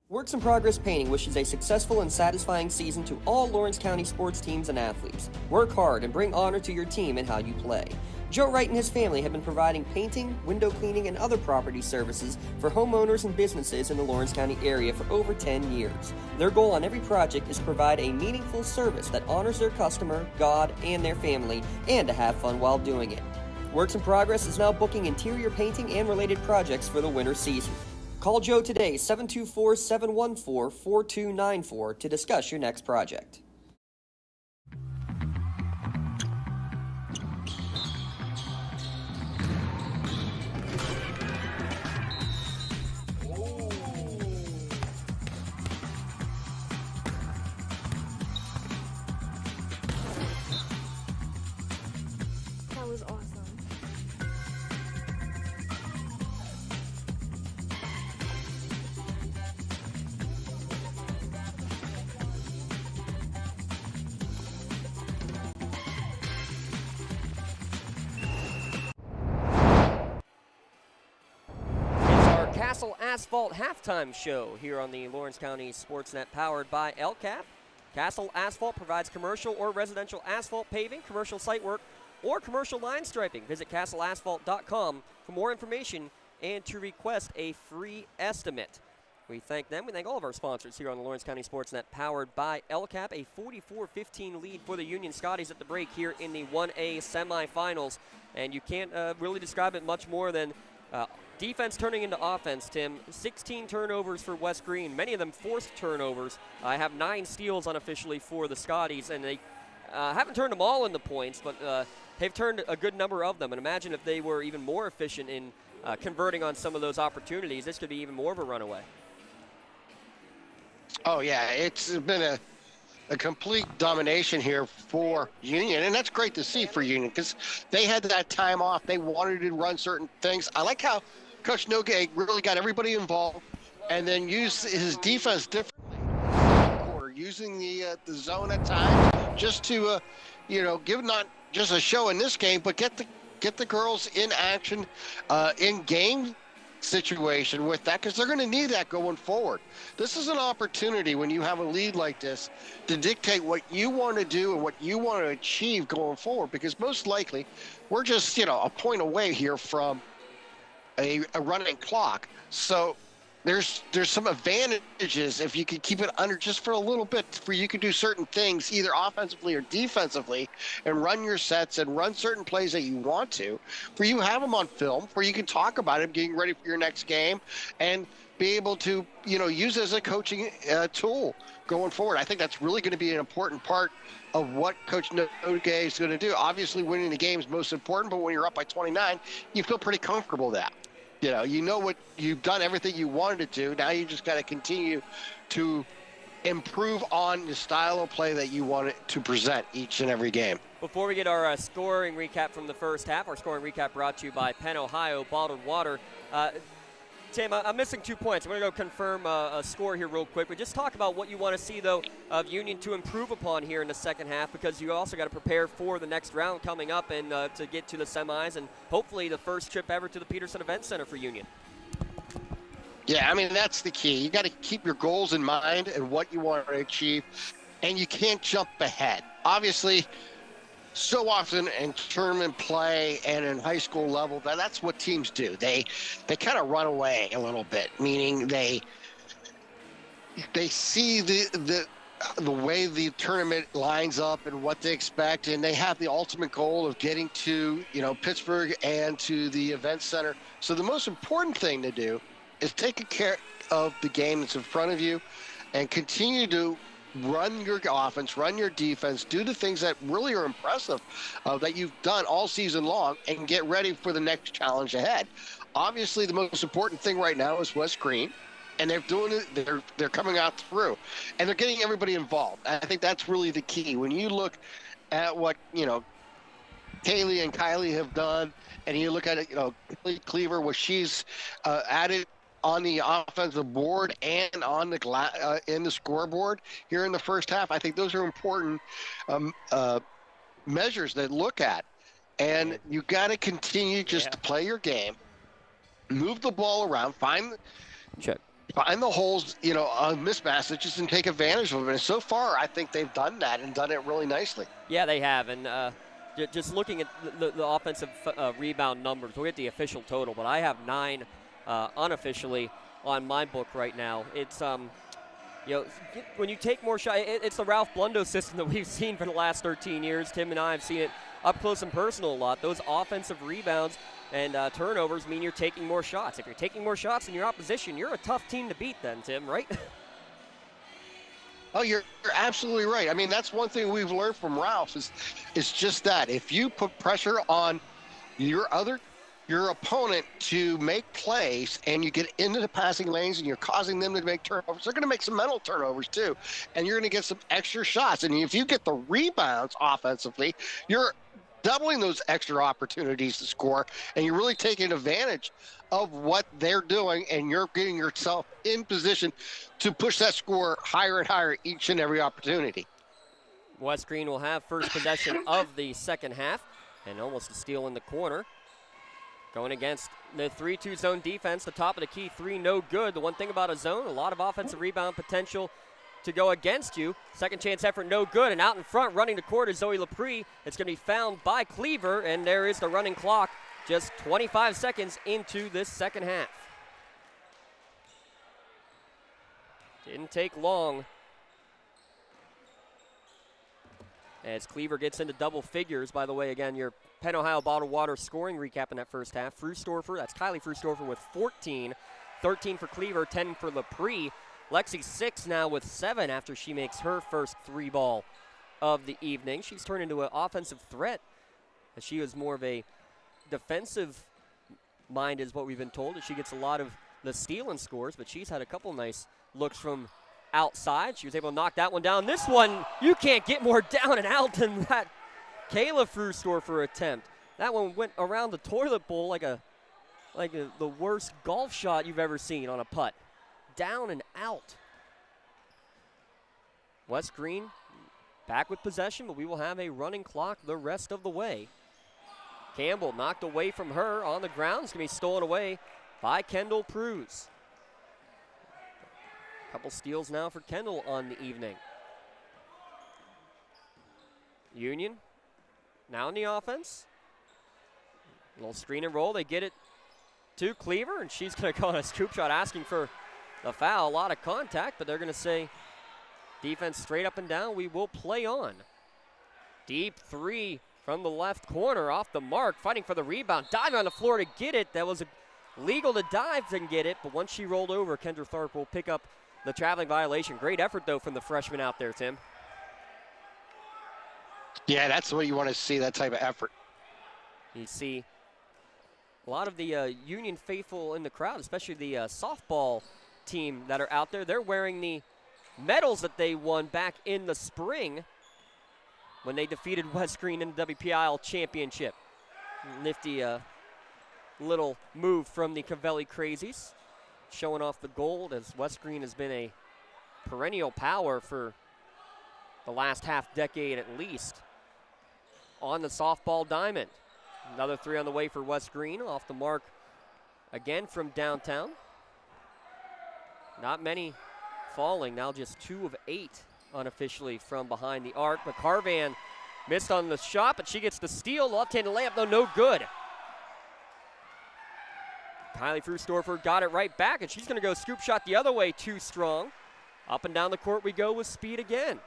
Works in Progress Painting wishes a successful and satisfying season to all Lawrence County sports teams and athletes. Work hard and bring honor to your team and how you play. Joe Wright and his family have been providing painting, window cleaning, and other property services for homeowners and businesses in the Lawrence County area for over 10 years. Their goal on every project is to provide a meaningful service that honors their customer, God, and their family, and to have fun while doing it. Works in Progress is now booking interior painting and related projects for the winter season. Call Joe today, 724-714-4294, to discuss your next project. That was awesome. Castle Asphalt halftime show here on the Lawrence County SportsNet, powered by LCAP. Castle Asphalt provides commercial or residential asphalt paving, commercial site work, or commercial line striping. Visit castleasphalt.com for more information and to request a free estimate. We thank them. We thank all of our sponsors here on the Lawrence County SportsNet, powered by LCAP. A 44-15 lead for the Union Scotties at the break here in the 1A semifinals. And you can't really describe it much more than defense turning into offense, Tim. 16 turnovers for West Greene, many of them forced turnovers. I have 9 steals unofficially for the Scotties, and they haven't turned them all into points, but they've turned a good number of them. And imagine if they were even more efficient in converting on some of those opportunities. This could be even more of a runaway. Oh, yeah, it's been a complete domination here for Union, and that's great to see for Union because they had that time off. They wanted to run certain things. I like how Coach Nogay really got everybody involved and then used his defense differently. Using the zone at times just to, give not just a show in this game, but get the girls in action in game situation with that, because they're going to need that going forward. This is an opportunity when you have a lead like this to dictate what you want to do and what you want to achieve going forward, because most likely we're just a point away here from a running clock. So there's some advantages if you can keep it under just for a little bit, where you can do certain things either offensively or defensively and run your sets and run certain plays that you want to, where you have them on film, where you can talk about it getting ready for your next game and be able to use it as a coaching tool going forward. I think that's really going to be an important part of what Coach Nogay is going to do. Obviously winning the game is most important, but when you're up by 29, you feel pretty comfortable with that. You know what you've done, everything you wanted to do. Now you just got to continue to improve on the style of play that you want to present each and every game. Before we get our scoring recap from the first half, our scoring recap brought to you by Penn Ohio Bottled Water. Tim, I'm missing 2 points. I'm going to go confirm a score here real quick. But just talk about what you want to see, though, of Union to improve upon here in the second half, because you also got to prepare for the next round coming up and to get to the semis and hopefully the first trip ever to the Peterson Event Center for Union. Yeah, I mean, that's the key. You got to keep your goals in mind and what you want to achieve, and you can't jump ahead. Obviously, so often in tournament play and in high school level, that's what teams do. They kind of run away a little bit, meaning they see the way the tournament lines up and what they expect, and they have the ultimate goal of getting to, Pittsburgh and to the event center. So the most important thing to do is take care of the game that's in front of you and continue to run your offense, run your defense, do the things that really are impressive that you've done all season long, and get ready for the next challenge ahead. Obviously, the most important thing right now is West Greene, and they're doing it. They're coming out through, and they're getting everybody involved. I think that's really the key. When you look at what Kaylee and Kylie have done, and you look at it, Cleaver, what she's added on the offensive board and on the in the scoreboard here in the first half, I think those are important measures to look at. And you got to continue just to play your game, move the ball around, find the holes, on mismatches, and take advantage of them. And so far, I think they've done that and done it really nicely. Yeah, they have. And just looking at the offensive rebound numbers, we'll get the official total, but I have 9 unofficially on my book right now. It's when you take more shots, it's the Ralph Blundo system that we've seen for the last 13 years. Tim and I have seen it up close and personal a lot. Those offensive rebounds and turnovers mean you're taking more shots. If you're taking more shots than your opposition, you're a tough team to beat then, Tim, right? Oh, you're absolutely right. I mean, that's one thing we've learned from Ralph is just that. If you put pressure on your opponent to make plays, and you get into the passing lanes and you're causing them to make turnovers, they're going to make some mental turnovers too, and you're going to get some extra shots. And if you get the rebounds offensively, you're doubling those extra opportunities to score, and you're really taking advantage of what they're doing, and you're getting yourself in position to push that score higher and higher each and every opportunity. West Greene will have first possession of the second half, and almost a steal in the corner. Going against the 3-2 zone defense, the top of the key 3, no good. The one thing about a zone, a lot of offensive rebound potential to go against you. Second chance effort, no good. And out in front, running the court is Zoe Laprie. It's going to be found by Cleaver, and there is the running clock. Just 25 seconds into this second half. Didn't take long as Cleaver gets into double figures. By the way, again, your Penn Ohio Bottled Water scoring recap in that first half. Frustorfer, that's Kylie Frustorfer with 14. 13 for Cleaver, 10 for Laprie. Lexi 6 now with 7 after she makes her first 3-ball of the evening. She's turned into an offensive threat, as she was more of a defensive mind, is what we've been told. As she gets a lot of the steal and scores, but she's had a couple nice looks from outside. She was able to knock that one down. This one, you can't get more down and out than that Kayla Frustorfer attempt. That one went around the toilet bowl like the worst golf shot you've ever seen on a putt. Down and out. West Greene back with possession, but we will have a running clock the rest of the way. Campbell knocked away from her on the ground. It's going to be stolen away by Kendall Pruse. Couple steals now for Kendall on the evening. Union now in the offense. A little screen and roll. They get it to Cleaver, and she's going to go on a scoop shot asking for the foul. A lot of contact, but they're going to say defense straight up and down. We will play on. Deep 3 from the left corner off the mark, fighting for the rebound. Diving on the floor to get it. That was legal to dive and get it, but once she rolled over, Kendra Tharp will pick up the traveling violation. Great effort, though, from the freshman out there, Tim. Yeah, that's what you want to see, that type of effort. You see a lot of the Union faithful in the crowd, especially the softball team that are out there. They're wearing the medals that they won back in the spring when they defeated West Greene in the WPIAL championship. Nifty little move from the Cavelli Crazies, showing off the gold, as West Greene has been a perennial power for the last half decade at least on the softball diamond. Another 3 on the way for West Greene, off the mark again from downtown. Not many falling, now just 2 of 8 unofficially from behind the arc. But Carvan missed on the shot, but she gets the steal. Left-handed layup, though, no good. Kylie Frustorfer got it right back, and she's going to go scoop shot the other way, too strong. Up and down the court we go with speed again.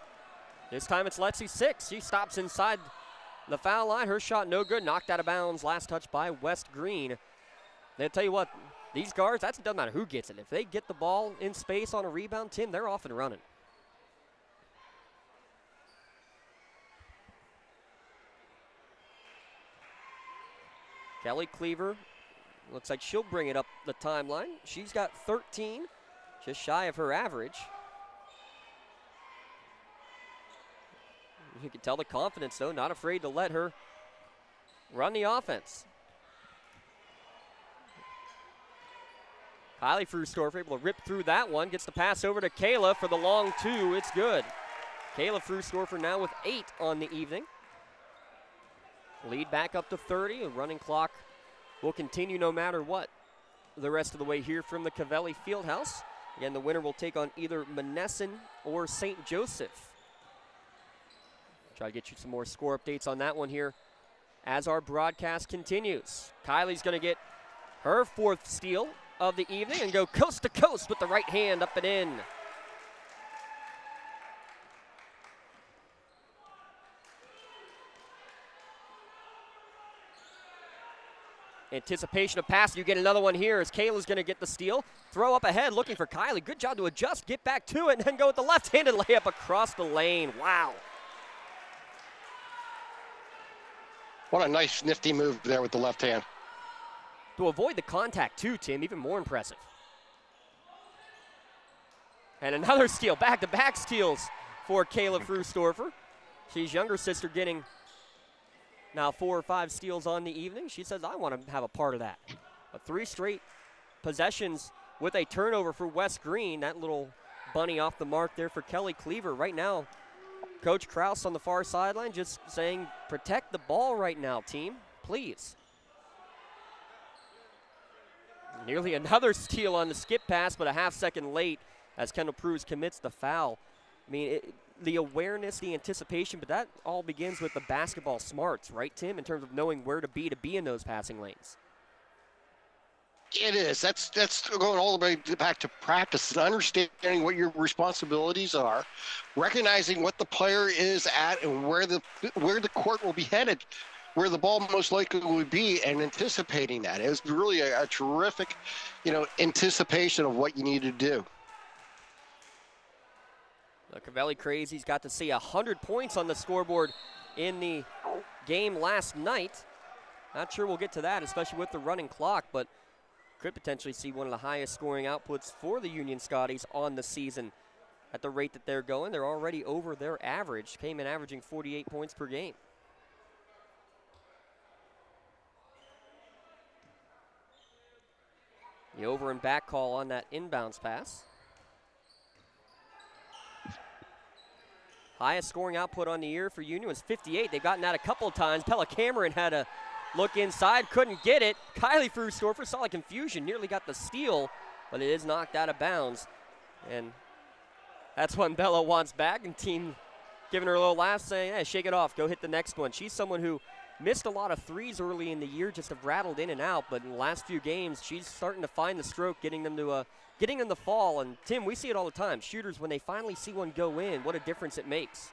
This time it's Lexi 6. She stops inside the foul line. Her shot no good, knocked out of bounds. Last touch by West Greene. They'll tell you what, these guards, it doesn't matter who gets it. If they get the ball in space on a rebound, Tim, they're off and running. Kelly Cleaver, looks like she'll bring it up the timeline. She's got 13, just shy of her average. You can tell the confidence, though, not afraid to let her run the offense. Kylie Frustorfer able to rip through that one, gets the pass over to Kayla for the long 2. It's good. Kayla Frustorfer now with 8 on the evening. Lead back up to 30. A running clock will continue no matter what the rest of the way here from the Covelli Fieldhouse. Again, the winner will take on either Monessen or St. Joseph. Try to get you some more score updates on that one here as our broadcast continues. Kylie's going to get her 4th steal of the evening and go coast to coast with the right hand up and in. Anticipation of pass. You get another one here as Kayla's going to get the steal. Throw up ahead, looking for Kylie. Good job to adjust, get back to it, and then go with the left-handed layup across the lane. Wow. What a nice, nifty move there with the left hand. To avoid the contact, too, Tim, even more impressive. And another steal, back-to-back steals for Kayla Frustorfer. She's younger sister getting now 4 or 5 steals on the evening. She says, I want to have a part of that. But 3 straight possessions with a turnover for West Greene. That little bunny off the mark there for Kelly Cleaver. Right now, Coach Krause on the far sideline just saying, protect the ball right now, team, please. Nearly another steal on the skip pass, but a half-second late as Kendall Pruse commits the foul. I mean, the awareness, the anticipation, but that all begins with the basketball smarts, right, Tim, in terms of knowing where to be in those passing lanes. It is. That's going all the way back to practice and understanding what your responsibilities are, recognizing what the player is at and where the court will be headed, where the ball most likely would be, and anticipating that. It was really a terrific, anticipation of what you need to do. The Covelli Crazies got to see 100 points on the scoreboard in the game last night. Not sure we'll get to that, especially with the running clock, but could potentially see one of the highest scoring outputs for the Union Scotties on the season at the rate that they're going. They're already over their average, came in averaging 48 points per game. The over and back call on that inbounds pass. Highest scoring output on the year for Union was 58. They've gotten that a couple of times. Pella Cameron had a look inside, couldn't get it. Kylie Frustorfer saw the confusion, nearly got the steal, but it is knocked out of bounds. And that's when Bella wants back, and team giving her a little laugh, saying, hey, shake it off, go hit the next one. She's someone who missed a lot of threes early in the year, just have rattled in and out, but in the last few games, she's starting to find the stroke, getting them to fall. And Tim, we see it all the time. Shooters, when they finally see one go in, what a difference it makes.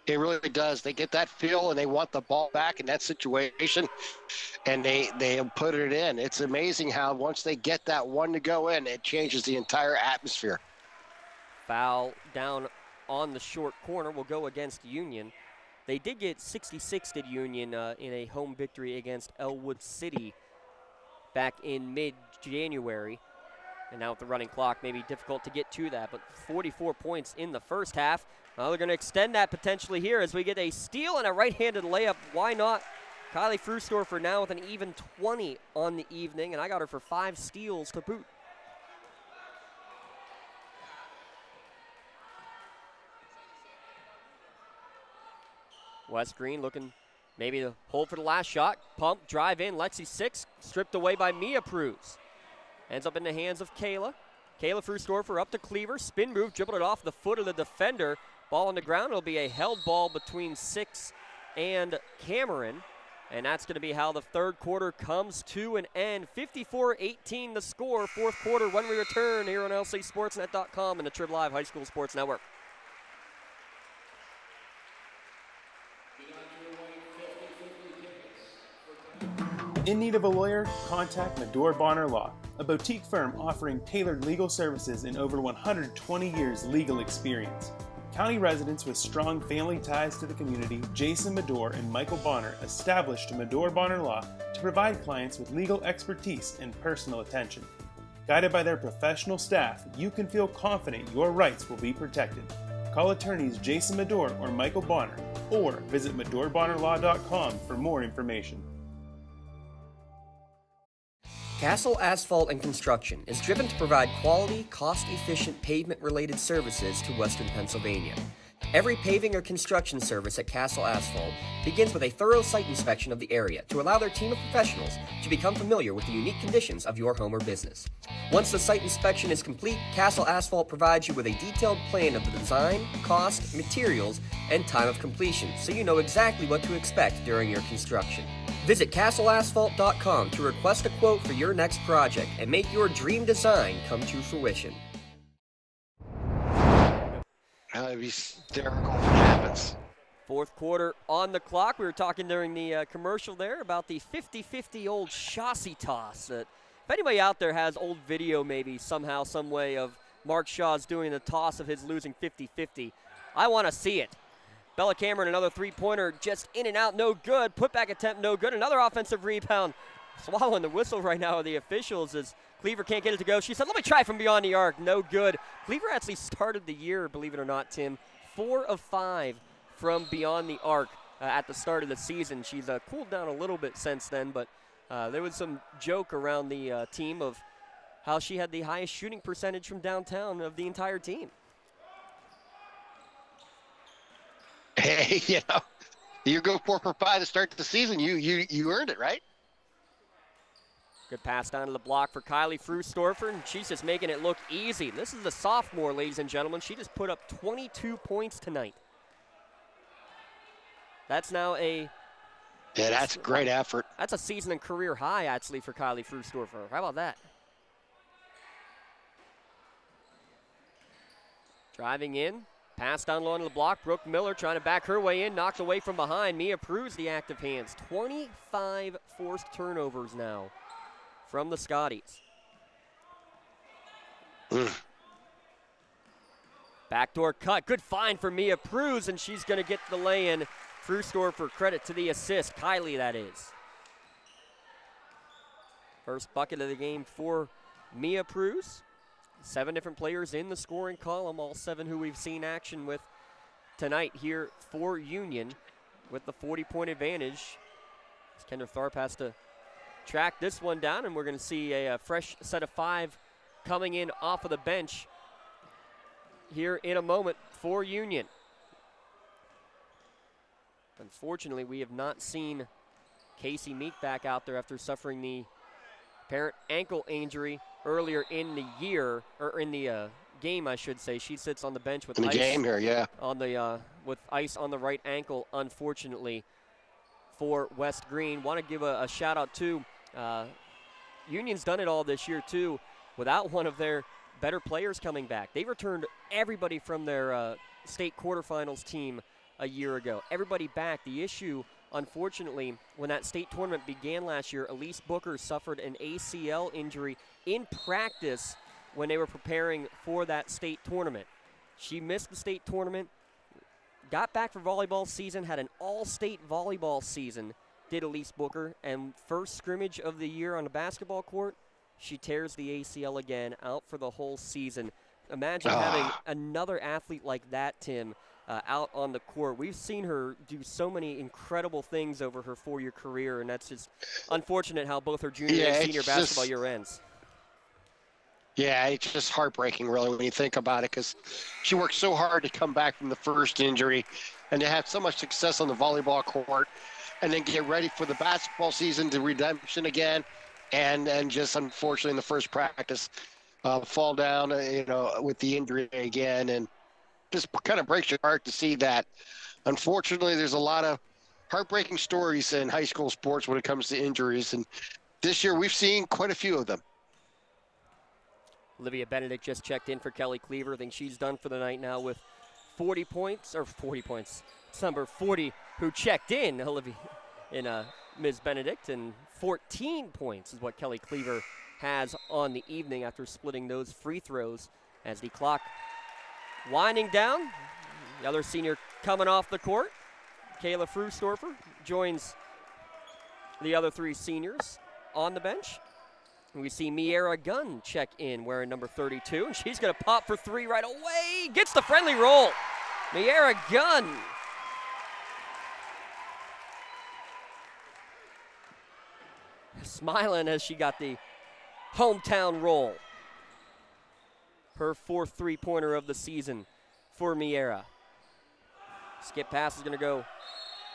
It really does. They get that feel and they want the ball back in that situation, and they put it in. It's amazing how once they get that one to go in, it changes the entire atmosphere. Foul down on the short corner will go against Union. They did get 66 to Union in a home victory against Elwood City back in mid-January. And now with the running clock, maybe difficult to get to that, but 44 points in the first half. Well, they're going to extend that potentially here as we get a steal and a right-handed layup. Why not? Kylie Frustorfer now with an even 20 on the evening, and I got her for 5 steals to boot. West Greene looking maybe to hold for the last shot. Pump, drive in, Lexi 6, stripped away by Mia Pruse. Ends up in the hands of Kayla. Kayla Frustorfer up to Cleaver. Spin move, dribbled it off the foot of the defender. Ball on the ground. It'll be a held ball between Six and Cameron. And that's going to be how the third quarter comes to an end. 54-18 the score. Fourth quarter when we return here on LCSportsNet.com and the TRIB Live High School Sports Network. In need of a lawyer? Contact Medore Bonner Law, a boutique firm offering tailored legal services and over 120 years legal experience. County residents with strong family ties to the community, Jason Medore and Michael Bonner, established Medore Bonner Law to provide clients with legal expertise and personal attention. Guided by their professional staff, you can feel confident your rights will be protected. Call attorneys Jason Medore or Michael Bonner, or visit MedoreBonnerLaw.com for more information. Castle Asphalt and Construction is driven to provide quality, cost-efficient pavement-related services to Western Pennsylvania. Every paving or construction service at Castle Asphalt begins with a thorough site inspection of the area to allow their team of professionals to become familiar with the unique conditions of your home or business. Once the site inspection is complete, Castle Asphalt provides you with a detailed plan of the design, cost, materials, and time of completion, so you know exactly what to expect during your construction. Visit castleasphalt.com to request a quote for your next project and make your dream design come to fruition. That'd be hysterical if it happens. Fourth quarter on the clock. We were talking during the commercial there about the 50-50 old chassis toss. That if anybody out there has old video maybe somehow, some way of Mark Shaw's doing the toss of his losing 50-50, I want to see it. Bella Cameron, another three-pointer, just in and out, no good. Putback attempt, no good. Another offensive rebound. Swallowing the whistle right now of the officials as Cleaver can't get it to go. She said, let me try from beyond the arc. No good. Cleaver actually started the year, believe it or not, Tim, 4 of 5 from beyond the arc at the start of the season. She's cooled down a little bit since then, but there was some joke around the team of how she had the highest shooting percentage from downtown of the entire team. Hey, you go 4 for 5 to start the season. You earned it, right? Good pass down to the block for Kylie Frustorfer, and she's just making it look easy. This is the sophomore, ladies and gentlemen. She just put up 22 points tonight. That's now Yeah, that's a great effort. That's a season and career high, actually, for Kylie Frustorfer. How about that? Driving in. Pass down low on the block. Brooke Miller trying to back her way in. Knocked away from behind. Mia Pruz, the active hands. 25 forced turnovers now from the Scotties. Backdoor cut. Good find for Mia Pruz, and she's going to get the lay-in. Frustorfer, credit to the assist. Kylie, that is. First bucket of the game for Mia Pruz. 7 different players in the scoring column, all 7 who we've seen action with tonight here for Union with the 40-point advantage. Kendra Tharp has to track this one down, and we're going to see a fresh set of 5 coming in off of the bench here in a moment for Union. Unfortunately, we have not seen Casey Meek back out there after suffering the apparent ankle injury earlier in the year, or in the game, I should say. She sits on the bench with ice game here, yeah. On the with ice on the right ankle, unfortunately, for West Greene. Want to give a shout out to Union's done it all this year too, without one of their better players coming back. They returned everybody from their state quarterfinals team a year ago. Everybody back. The issue, unfortunately, when that state tournament began last year, Elise Booker suffered an ACL injury in practice when they were preparing for that state tournament. She missed the state tournament, got back for volleyball season, had an all-state volleyball season, did Elise Booker, and first scrimmage of the year on a basketball court, she tears the ACL again, out for the whole season. Imagine having another athlete like that, Tim, out on the court. We've seen her do so many incredible things over her 4-year career, and that's just unfortunate how both her junior and senior basketball year ends. Yeah, it's just heartbreaking, really, when you think about it, because she worked so hard to come back from the first injury and to have so much success on the volleyball court and then get ready for the basketball season to redemption again. And just unfortunately in the first practice, fall down, with the injury again, and just kind of breaks your heart to see that. Unfortunately, there's a lot of heartbreaking stories in high school sports when it comes to injuries, and this year we've seen quite a few of them. Olivia Benedict just checked in for Kelly Cleaver. I think she's done for the night now with 40 points. It's number 40 who checked in, Ms. Benedict, and 14 points is what Kelly Cleaver has on the evening after splitting those free throws as the clock winding down. The other senior coming off the court, Kayla Frustorfer, joins the other three seniors on the bench. And we see Miera Gunn check in wearing number 32, and she's going to pop for three right away. Gets the friendly roll. Miera Gunn. Smiling as she got the hometown roll. Her fourth three-pointer of the season for Miera. Skip pass is going to go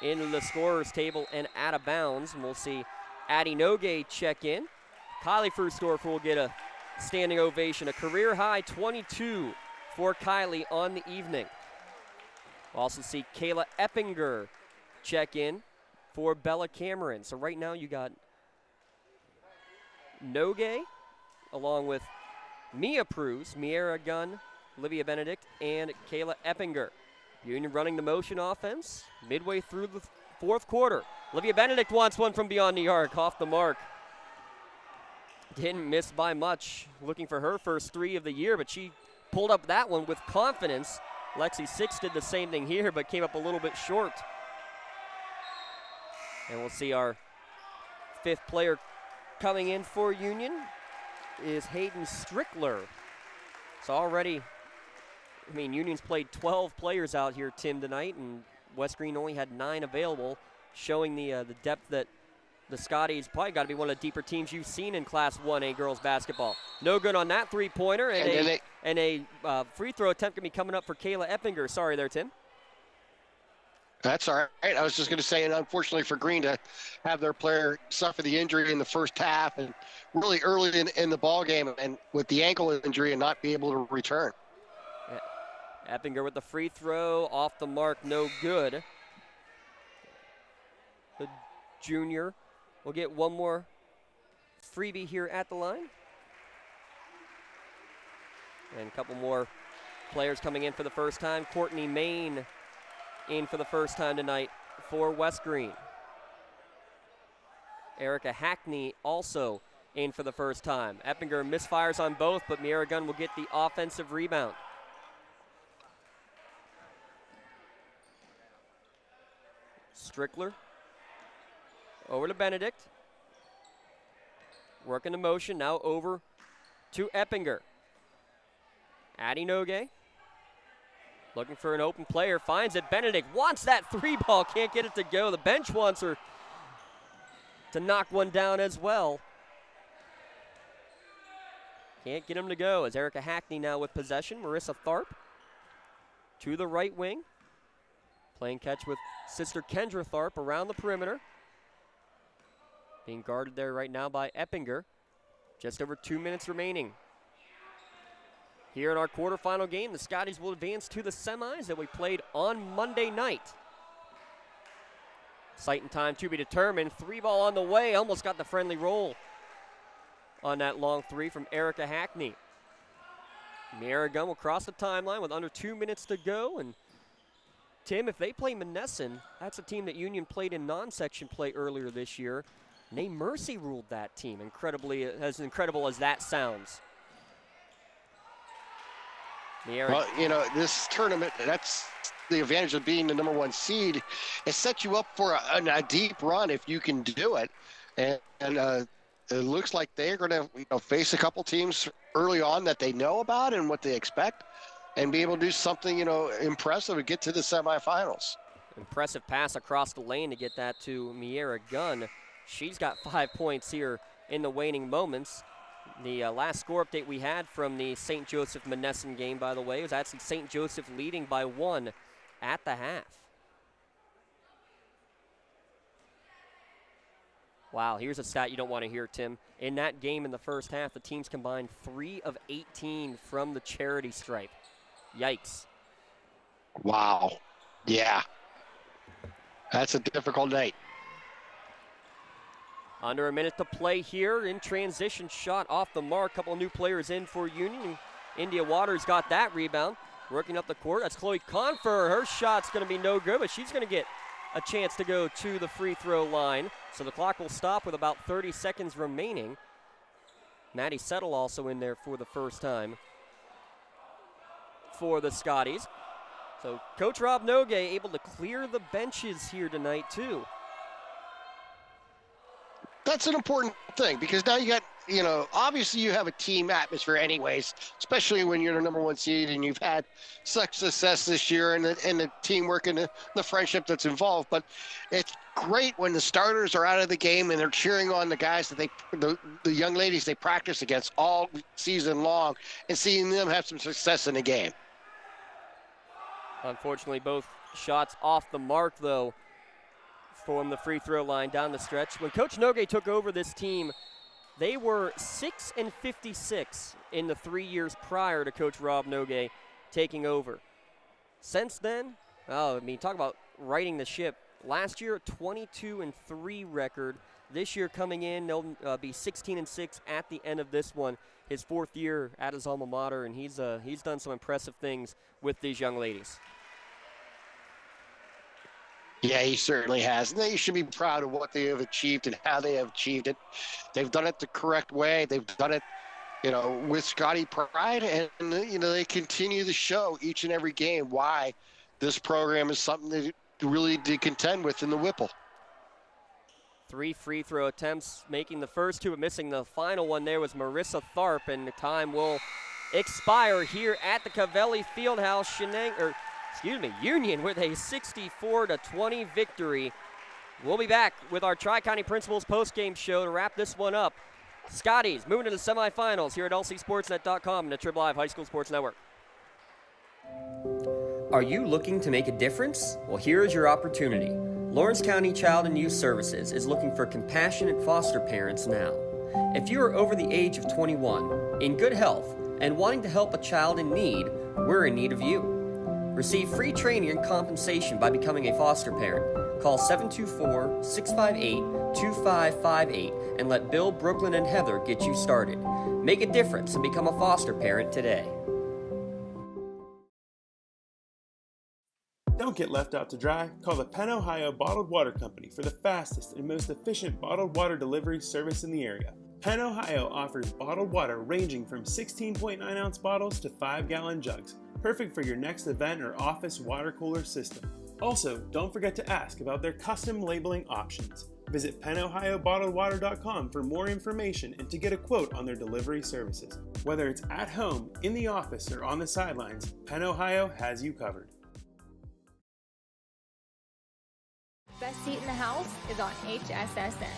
into the scorer's table and out of bounds. And we'll see Addie Nogue check in. Kylie Frustorfer will get a standing ovation. A career-high 22 for Kylie on the evening. We'll also see Kayla Eppinger check in for Bella Cameron. So right now you got Nogue along with Mia Pruz, Miera Gunn, Olivia Benedict, and Kayla Eppinger. Union running the motion offense midway through the fourth quarter. Olivia Benedict wants one from beyond the arc, off the mark. Didn't miss by much, looking for her first three of the year, but she pulled up that one with confidence. Lexi Six did the same thing here, but came up a little bit short. And we'll see our fifth player coming in for Union is Hayden Strickler. So already, Union's played 12 players out here, Tim, tonight, and West Greene only had 9 available, showing the depth that the Scotties probably got to be one of the deeper teams you've seen in Class 1A girls basketball. No good on that three-pointer, and a free throw attempt going to be coming up for Kayla Eppinger. Sorry there, Tim. That's all right. I was just going to say, and unfortunately for Greene to have their player suffer the injury in the first half and really early in the ball game, and with the ankle injury and not be able to return. Yeah. Eppinger with the free throw, off the mark, no good. The junior will get one more freebie here at the line. And a couple more players coming in for the first time. Courtney Main in for the first time tonight for West Greene. Erica Hackney also in for the first time. Eppinger misfires on both, but Miera Gunn will get the offensive rebound. Strickler over to Benedict. Working the motion, now over to Eppinger. Addie Nogue. Looking for an open player, finds it. Benedict wants that three ball, can't get it to go. The bench wants her to knock one down as well. Can't get him to go as Erica Hackney now with possession. Marissa Tharp to the right wing. Playing catch with sister Kendra Tharp around the perimeter. Being guarded there right now by Eppinger. Just over 2 minutes remaining. Here in our quarterfinal game, the Scotties will advance to the semis that we played on Monday night. Sight and time to be determined. Three ball on the way, almost got the friendly roll on that long three from Erica Hackney. Miera Gunn will cross the timeline with under 2 minutes to go. And Tim, if they play Monessen, that's a team that Union played in non-section play earlier this year. And they mercy ruled that team, as incredible as that sounds. Well, this tournament, that's the advantage of being the number 1 seed. It sets you up for a deep run if you can do it. And it looks like they're going to face a couple teams early on that they know about and what they expect, and be able to do something impressive and get to the semifinals. Impressive pass across the lane to get that to Miera Gunn. She's got 5 points here in the waning moments. The last score update we had from the St. Joseph Monessen game, by the way, was actually St. Joseph leading by 1 at the half. Wow, here's a stat you don't want to hear, Tim. In that game in the first half, the teams combined 3 of 18 from the charity stripe. Yikes. Wow. Yeah. That's a difficult night. Under a minute to play here. In transition, shot off the mark. Couple new players in for Union. India Waters got that rebound. Working up the court. That's Chloe Confer. Her shot's going to be no good, but she's going to get a chance to go to the free throw line. So the clock will stop with about 30 seconds remaining. Maddie Settle also in there for the first time for the Scotties. So Coach Rob Nogue able to clear the benches here tonight too. That's an important thing because now you got, obviously you have a team atmosphere anyways, especially when you're the number 1 seed and you've had such success this year and the teamwork and the friendship that's involved. But it's great when the starters are out of the game and they're cheering on the guys that the young ladies they practice against all season long and seeing them have some success in the game. Unfortunately, both shots off the mark, though, from the free throw line down the stretch. When Coach Nogue took over this team, they were 6-56 in the 3 years prior to Coach Rob Nogue taking over. Since then, talk about righting the ship. Last year, 22-3 record. This year coming in, they'll be 16-6 at the end of this one. His 4th year at his alma mater, and he's done some impressive things with these young ladies. Yeah, he certainly has. And they should be proud of what they have achieved and how they have achieved it. They've done it the correct way. They've done it, with Scotty pride. And, they continue to show each and every game why this program is something that really to contend with in the Whipple. 3 free throw attempts, making the first 2, but missing the final one there was Marissa Tharp, and the time will expire here at the Cavelli Fieldhouse. Union with a 64-20 victory. We'll be back with our Tri-County Principals post-game show to wrap this one up. Scotties moving to the semifinals here at lcsportsnet.com and the TRIB Live High School Sports Network. Are you looking to make a difference? Well, here is your opportunity. Lawrence County Child and Youth Services is looking for compassionate foster parents now. If you are over the age of 21, in good health, and wanting to help a child in need, we're in need of you. Receive free training and compensation by becoming a foster parent. Call 724-658-2558 and let Bill, Brooklyn, and Heather get you started. Make a difference and become a foster parent today. Don't get left out to dry. Call the Penn Ohio Bottled Water Company for the fastest and most efficient bottled water delivery service in the area. Penn Ohio offers bottled water ranging from 16.9-ounce bottles to 5-gallon jugs, perfect for your next event or office water cooler system. Also, don't forget to ask about their custom labeling options. Visit PennOhioBottledWater.com for more information and to get a quote on their delivery services. Whether it's at home, in the office, or on the sidelines, Penn Ohio has you covered. Best seat in the house is on HSSN.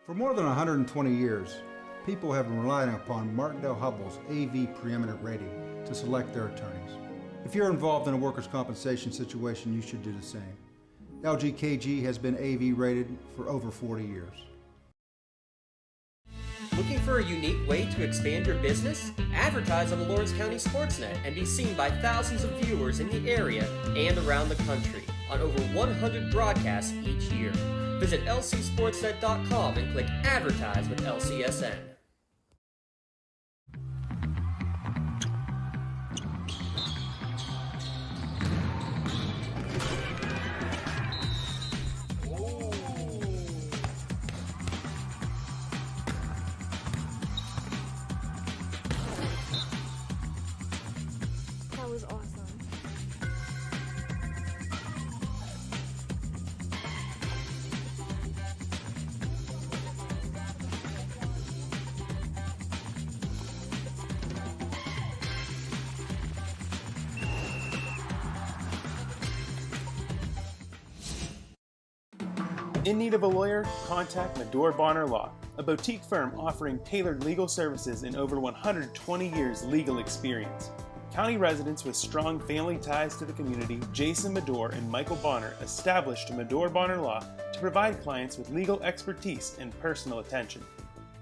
For more than 120 years, people have been relying upon Martindale-Hubbell's AV preeminent rating to select their attorneys. If you're involved in a workers' compensation situation, you should do the same. LGKG has been AV rated for over 40 years. Looking for a unique way to expand your business? Advertise on the Lawrence County SportsNet and be seen by thousands of viewers in the area and around the country on over 100 broadcasts each year. Visit lcsportsnet.com and click Advertise with LCSN. That was awesome. In need of a lawyer? Contact Medore Bonner Law, a boutique firm offering tailored legal services and over 120 years legal experience. County residents with strong family ties to the community, Jason Medore and Michael Bonner, established Medore Bonner Law to provide clients with legal expertise and personal attention.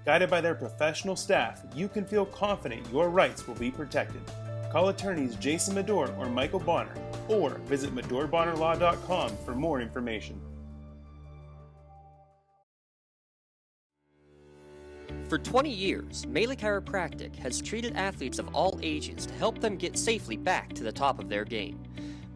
Guided by their professional staff, you can feel confident your rights will be protected. Call attorneys Jason Medore or Michael Bonner, or visit MedoreBonnerLaw.com for more information. For 20 years, Melee Chiropractic has treated athletes of all ages to help them get safely back to the top of their game.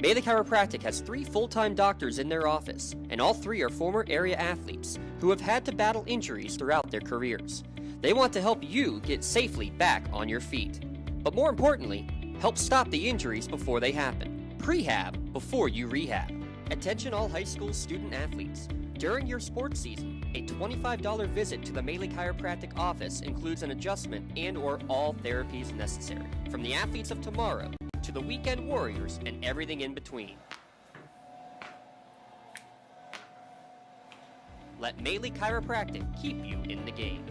Melee Chiropractic has 3 full-time doctors in their office, and all 3 are former area athletes who have had to battle injuries throughout their careers. They want to help you get safely back on your feet. But more importantly, help stop the injuries before they happen. Prehab before you rehab. Attention all high school student athletes. During your sports season, a $25 visit to the Melee Chiropractic office includes an adjustment and or all therapies necessary. From the athletes of tomorrow to the weekend warriors and everything in between. Let Melee Chiropractic keep you in the game.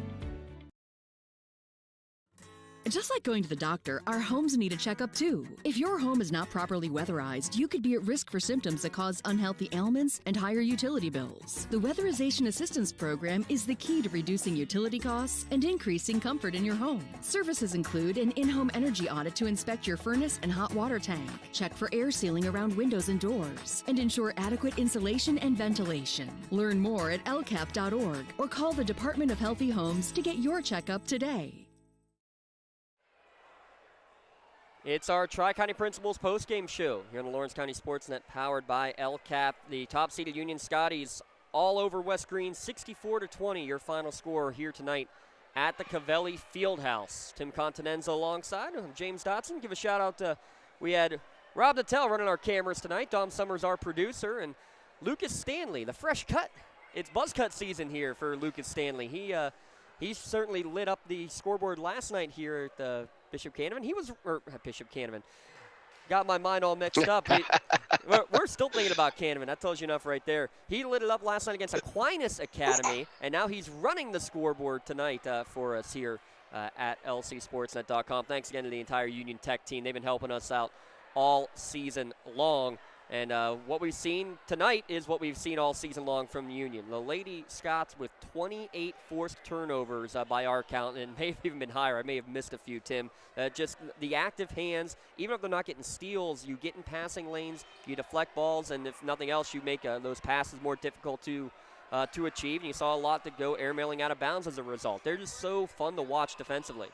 Just like going to the doctor, our homes need a checkup too. If your home is not properly weatherized, you could be at risk for symptoms that cause unhealthy ailments and higher utility bills. The Weatherization Assistance Program is the key to reducing utility costs and increasing comfort in your home. Services include an in-home energy audit to inspect your furnace and hot water tank, check for air sealing around windows and doors, and ensure adequate insulation and ventilation. Learn more at lcap.org or call the Department of Healthy Homes to get your checkup today. It's our Tri-County Principals post-game show here on the Lawrence County SportsNet, powered by LCAP. The top-seeded Union Scotties all over West Greene, 64-20, your final score here tonight at the Covelli Fieldhouse. Tim Continenza alongside James Dotson. Give a shout-out to, we had Rob Nattell running our cameras tonight, Dom Summers, our producer, and Lucas Stanley, the fresh cut. It's buzz cut season here for Lucas Stanley. He certainly lit up the scoreboard last night here at the Bishop Canevin. Bishop Canevin. Got my mind all mixed up. We're still thinking about Canevin. That tells you enough right there. He lit it up last night against Aquinas Academy, and now he's running the scoreboard tonight for us here at lcsportsnet.com. Thanks again to the entire Union Tech team. They've been helping us out all season long. And what we've seen tonight is what we've seen all season long from Union. The Lady Scots with 28 forced turnovers by our count, and may have even been higher. I may have missed a few, Tim. Just the active hands, even if they're not getting steals, you get in passing lanes, you deflect balls, and if nothing else, you make those passes more difficult to achieve. And you saw a lot to go airmailing out of bounds as a result. They're just so fun to watch defensively.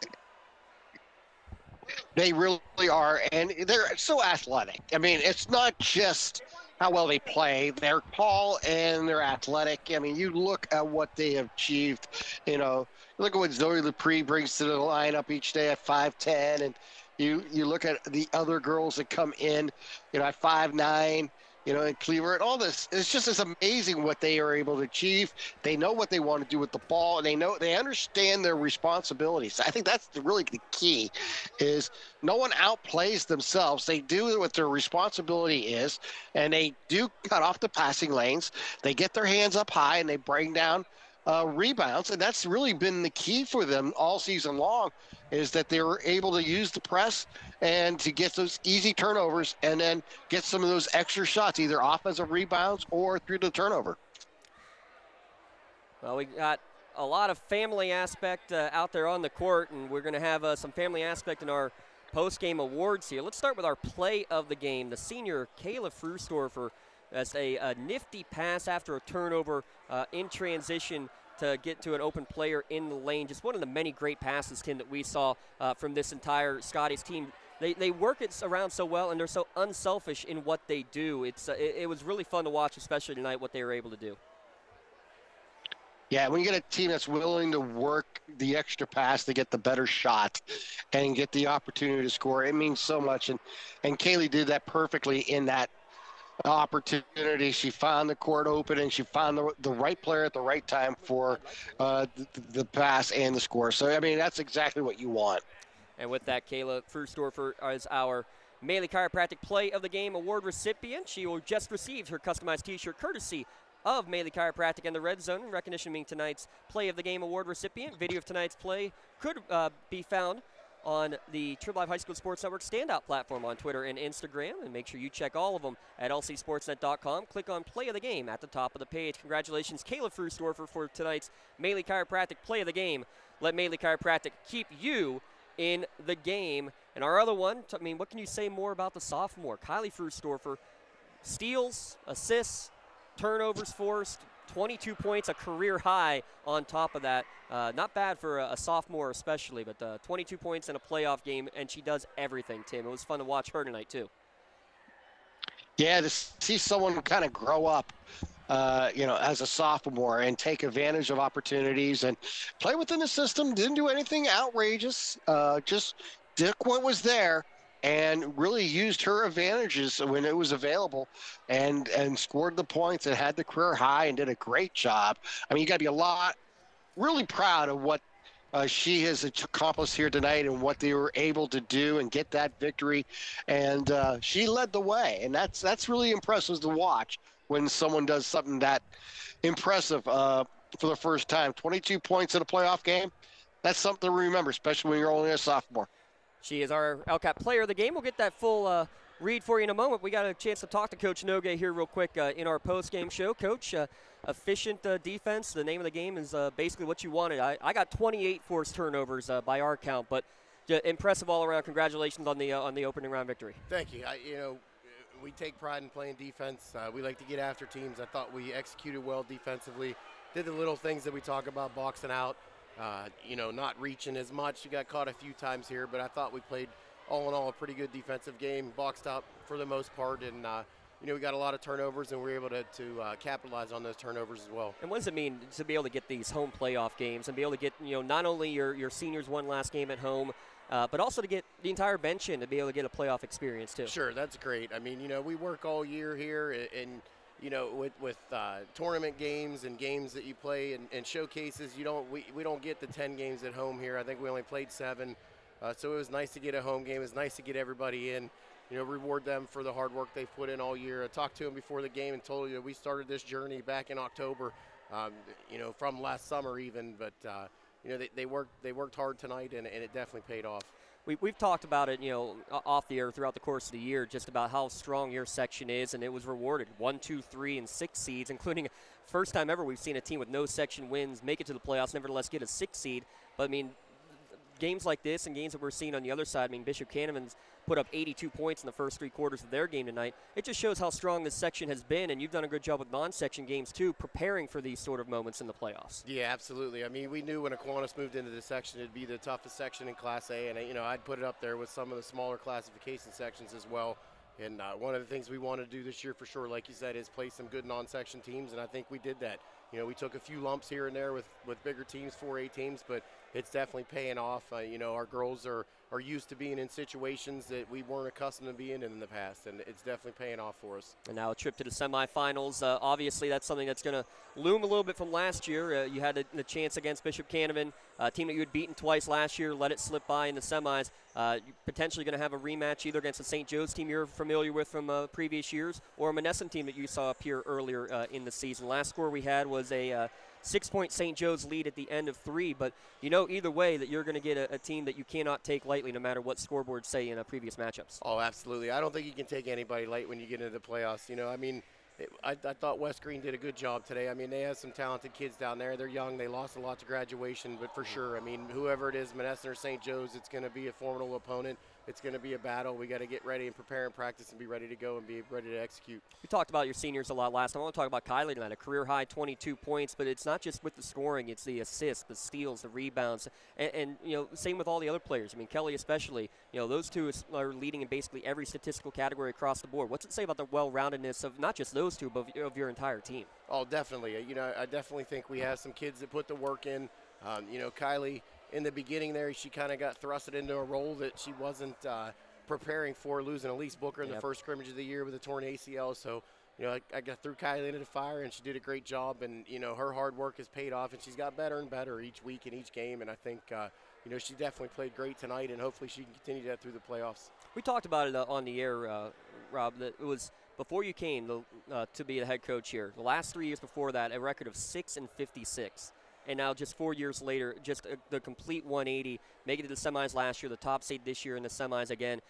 They really are, and they're so athletic. I mean, it's not just how well they play. They're tall and they're athletic. I mean, you look at what they have achieved. Look at what Zoe Lepre brings to the lineup each day at 5'10", and you look at the other girls that come in, at 5'9", and Cleaver and all this. It's just as amazing what they are able to achieve. They know what they want to do with the ball, and they understand their responsibilities. I think that's really the key, is no one outplays themselves. They do what their responsibility is, and they do cut off the passing lanes. They get their hands up high, and they bring down rebounds, and that's really been the key for them all season long, is that they were able to use the press and to get those easy turnovers and then get some of those extra shots, either offensive rebounds or through the turnover. Well, we got a lot of family aspect out there on the court, and we're going to have some family aspect in our post-game awards here. Let's start with our play of the game. The senior Kayla Frustorfer as a nifty pass after a turnover in transition to get to an open player in the lane. Just one of the many great passes, Tim, that we saw from this entire Scotties team. They work it around so well, and they're so unselfish in what they do. It was really fun to watch, especially tonight, what they were able to do. Yeah, when you get a team that's willing to work the extra pass to get the better shot and get the opportunity to score, it means so much. And Kaylee did that perfectly in that opportunity. She found the court open, and she found the right player at the right time for the pass and the score. So, I mean, that's exactly what you want. And with that, Kayla Frustorfer is our Melee Chiropractic Play of the Game Award recipient. She will just receive her customized T-shirt courtesy of Melee Chiropractic and the Red Zone, in recognition being tonight's Play of the Game Award recipient. Video of tonight's play could be found on the TRIB Live High School Sports Network Standout platform on Twitter and Instagram. And make sure you check all of them at lcsportsnet.com. Click on Play of the Game at the top of the page. Congratulations, Kayla Frusdorfer, for tonight's Maley Chiropractic Play of the Game. Let Maley Chiropractic keep you in the game. And our other one, I mean, what can you say more about the sophomore? Kylie Frusdorfer, steals, assists, turnovers forced, 22 points, a career high on top of that. Not bad for a sophomore especially, but 22 points in a playoff game, and she does everything, Tim. It was fun to watch her tonight, too. Yeah, to see someone kind of grow up, as a sophomore and take advantage of opportunities and play within the system. Didn't do anything outrageous, just did what was there and really used her advantages when it was available and scored the points and had the career high and did a great job. I mean, you got to be really proud of what she has accomplished here tonight and what they were able to do and get that victory. And she led the way. And that's really impressive to watch when someone does something that impressive for the first time. 22 points in a playoff game. That's something to remember, especially when you're only a sophomore. She is our LCAP player of the game. We'll get that full read for you in a moment. We got a chance to talk to Coach Nogue here real quick in our post-game show. Coach, efficient defense. The name of the game is basically what you wanted. I got 28 forced turnovers by our count, but impressive all around. Congratulations on the opening round victory. Thank you. We take pride in playing defense. We like to get after teams. I thought we executed well defensively. Did the little things that we talk about, boxing out. Not reaching as much. You got caught a few times here, but I thought we played, all in all, a pretty good defensive game, boxed up for the most part, and we got a lot of turnovers, and we were able to capitalize on those turnovers as well. And what does it mean to be able to get these home playoff games and be able to get, not only your seniors one last game at home, but also to get the entire bench in to be able to get a playoff experience too? Sure, that's great. I mean, we work all year here, and with tournament games and games that you play and showcases, we don't get the 10 games at home here. I think we only played 7. So it was nice to get a home game. It was nice to get everybody in, reward them for the hard work they've put in all year. I talked to them before the game and told you we started this journey back in October, from last summer even. But, they worked hard tonight, and it definitely paid off. We've talked about it, off the air throughout the course of the year, just about how strong your section is, and it was rewarded. 1, 2, 3, and 6 seeds, including first time ever we've seen a team with no section wins make it to the playoffs, nevertheless get a 6 seed. But, I mean, games like this and games that we're seeing on the other side, I mean, Bishop Canevins put up 82 points in the first 3 quarters of their game tonight. It just shows how strong this section has been, and you've done a good job with non-section games, too, preparing for these sort of moments in the playoffs. Yeah, absolutely. I mean, we knew when Aquinas moved into this section, it'd be the toughest section in Class A, and, I'd put it up there with some of the smaller classification sections as well. And one of the things we want to do this year for sure, like you said, is play some good non-section teams, and I think we did that. We took a few lumps here and there with bigger teams, 4A teams, but it's definitely paying off. Our girls are used to being in situations that we weren't accustomed to being in the past, and it's definitely paying off for us. And now a trip to the semifinals. Obviously, that's something that's going to loom a little bit from last year. You had the chance against Bishop Canevin, a team that you had beaten twice last year, let it slip by in the semis. You're potentially going to have a rematch either against the St. Joe's team you're familiar with from previous years or a Monessen team that you saw appear earlier in the season. Last score we had was a 6-point St. Joe's lead at the end of 3, but either way that you're going to get a team that you cannot take lightly no matter what scoreboards say in previous matchups. Oh, absolutely. I don't think you can take anybody light when you get into the playoffs. I thought West Greene did a good job today. I mean, they have some talented kids down there. They're young. They lost a lot to graduation, but for sure, I mean, whoever it is, Monessen or St. Joe's, it's going to be a formidable opponent. It's going to be a battle. We got to get ready and prepare and practice and be ready to go and be ready to execute. We talked about your seniors a lot last time. I want to talk about Kylie tonight, a career-high 22 points, but it's not just with the scoring. It's the assists, the steals, the rebounds, and same with all the other players. I mean, Kelly especially, those two are leading in basically every statistical category across the board. What's it say about the well-roundedness of not just those two, but of your entire team? Oh, definitely. I definitely think we have some kids that put the work in. Kylie, in the beginning there, she kind of got thrusted into a role that she wasn't preparing for, losing Elise Booker in the first scrimmage of the year with a torn ACL. So, I got threw Kylie into the fire, and she did a great job. And, her hard work has paid off, and she's got better and better each week in each game. And I think, she definitely played great tonight, and hopefully she can continue that through the playoffs. We talked about it on the air, Rob, that it was before you came to be the head coach here. The last 3 years before that, a record of 6-56. and now just 4 years later, just the complete 180, making it to the semis last year, the top seed this year in the semis again.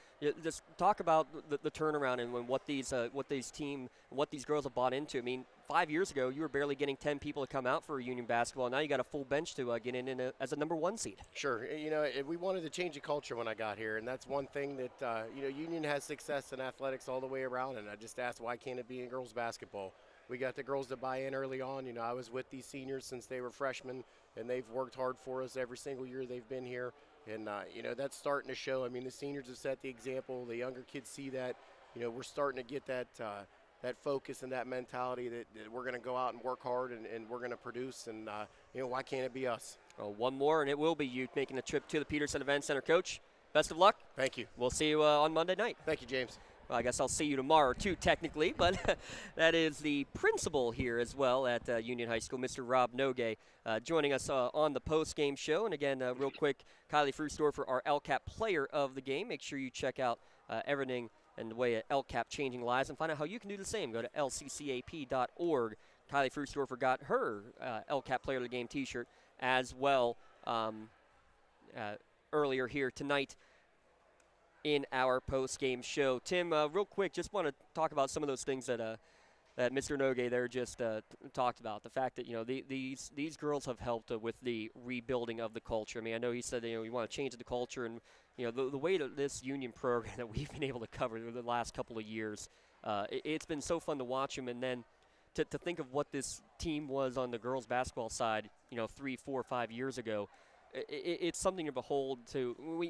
Just talk about the turnaround and what these girls have bought into. I mean, 5 years ago, you were barely getting 10 people to come out for Union basketball. Now you got a full bench to get in as a number 1 seed. Sure. We wanted to change the culture when I got here, and that's one thing that, Union has success in athletics all the way around, and I just asked, why can't it be in girls basketball? We got the girls to buy in early on. I was with these seniors since they were freshmen, and they've worked hard for us every single year they've been here. And, that's starting to show. I mean, the seniors have set the example. The younger kids see that. We're starting to get that focus and that mentality that we're going to go out and work hard and we're going to produce. And, why can't it be us? Well, one more, and it will be you making the trip to the Peterson Event Center. Coach, best of luck. Thank you. We'll see you on Monday night. Thank you, James. Well, I guess I'll see you tomorrow, too, technically, but that is the principal here as well at Union High School, Mr. Rob Nogue, joining us on the post-game show. And again, real quick, Kylie Fruesdorfer, our LCAP player of the game. Make sure you check out everything and the way LCAP changing lives and find out how you can do the same. Go to lccap.org. Kylie Fruesdorfer got her LCAP player of the game T-shirt as well earlier here tonight in our post-game show. Tim, real quick, just want to talk about some of those things that Mr. Nogue there just talked about. The fact that these girls have helped with the rebuilding of the culture. I mean, I know he said we want to change the culture, and the way that this Union program that we've been able to cover the last couple of years, it's been so fun to watch them, and then to think of what this team was on the girls basketball side, 3, 4, 5 years ago. It's something to behold.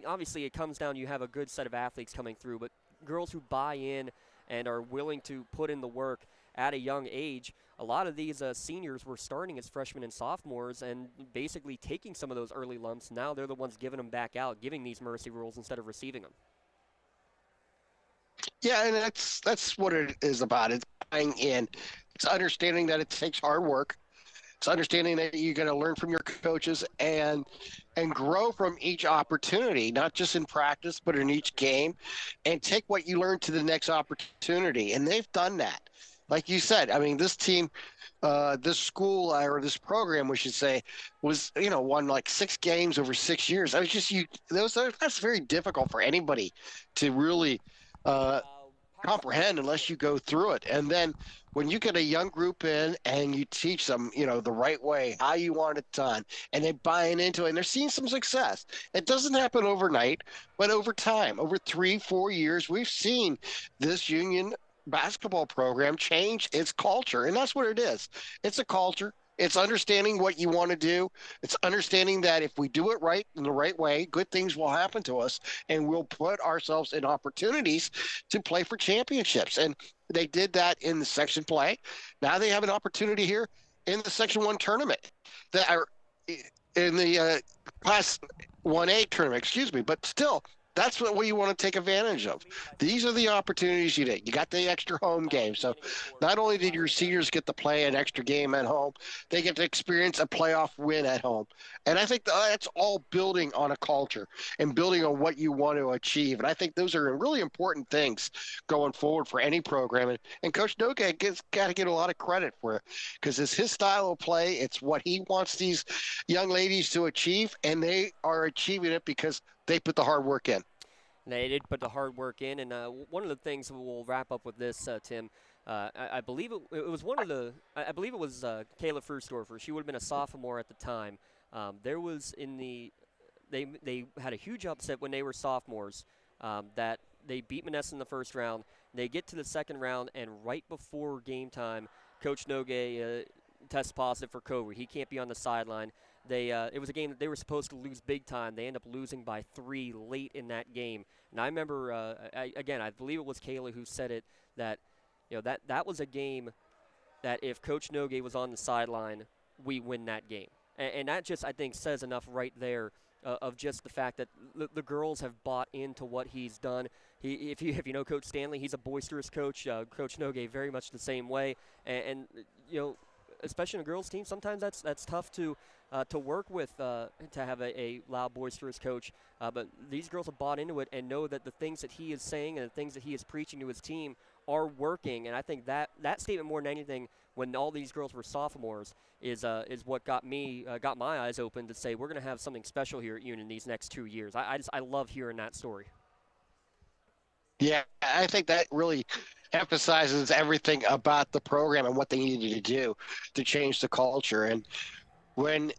Obviously, it comes down, you have a good set of athletes coming through, but girls who buy in and are willing to put in the work at a young age. A lot of these seniors were starting as freshmen and sophomores and basically taking some of those early lumps. Now they're the ones giving them back out, giving these mercy rules instead of receiving them. Yeah, and that's what it is about. It's buying in. It's understanding that it takes hard work. It's understanding that you're going to learn from your coaches and grow from each opportunity, not just in practice, but in each game, and take what you learn to the next opportunity. And they've done that. Like you said, I mean, this team, this school, or this program, we should say, was, won like 6 games over 6 years. I was just, that's very difficult for anybody to really comprehend unless you go through it. And then when you get a young group in and you teach them, the right way, how you want it done, and they're buying into it, and they're seeing some success. It doesn't happen overnight, but over time, over 3-4 years, we've seen this Union basketball program change its culture, and that's what it is. It's a culture. It's understanding what you want to do. It's understanding that if we do it right in the right way, good things will happen to us, and we'll put ourselves in opportunities to play for championships. And they did that in the section play. Now they have an opportunity here in the Section 1 tournament, that are in the Class 1A tournament, but still, that's what you want to take advantage of. These are the opportunities you get. You got the extra home game. So not only did your seniors get to play an extra game at home, they get to experience a playoff win at home. And I think that's all building on a culture and building on what you want to achieve. And I think those are really important things going forward for any program. And Coach Nogue got to get a lot of credit for it, because it's his style of play. It's what he wants these young ladies to achieve, and they are achieving it because they put the hard work in. They did put the hard work in, and one of the things we'll wrap up with this, Tim. I believe it was Kayla Fruesdorfer. She would have been a sophomore at the time. There was they had a huge upset when they were sophomores. That they beat Manessa in the first round. They get to the second round, and right before game time, Coach Nogue tests positive for COVID. He can't be on the sideline. It was a game that they were supposed to lose big time. They end up losing by 3 late in that game. And I remember, I believe it was Kayla who said it, that that was a game that if Coach Nogue was on the sideline, we win that game. And that just, I think, says enough right there of just the fact that the girls have bought into what he's done. If you know Coach Stanley, he's a boisterous coach. Coach Nogue very much the same way. And especially in a girls' team, sometimes that's tough to work with, to have a loud, boisterous coach. But these girls have bought into it and know that the things that he is saying and the things that he is preaching to his team are working. And I think that statement, more than anything, when all these girls were sophomores, is what got my eyes open to say we're going to have something special here at Union these next 2 years. I love hearing that story. Yeah, I think that really emphasizes everything about the program and what they needed to do to change the culture. And when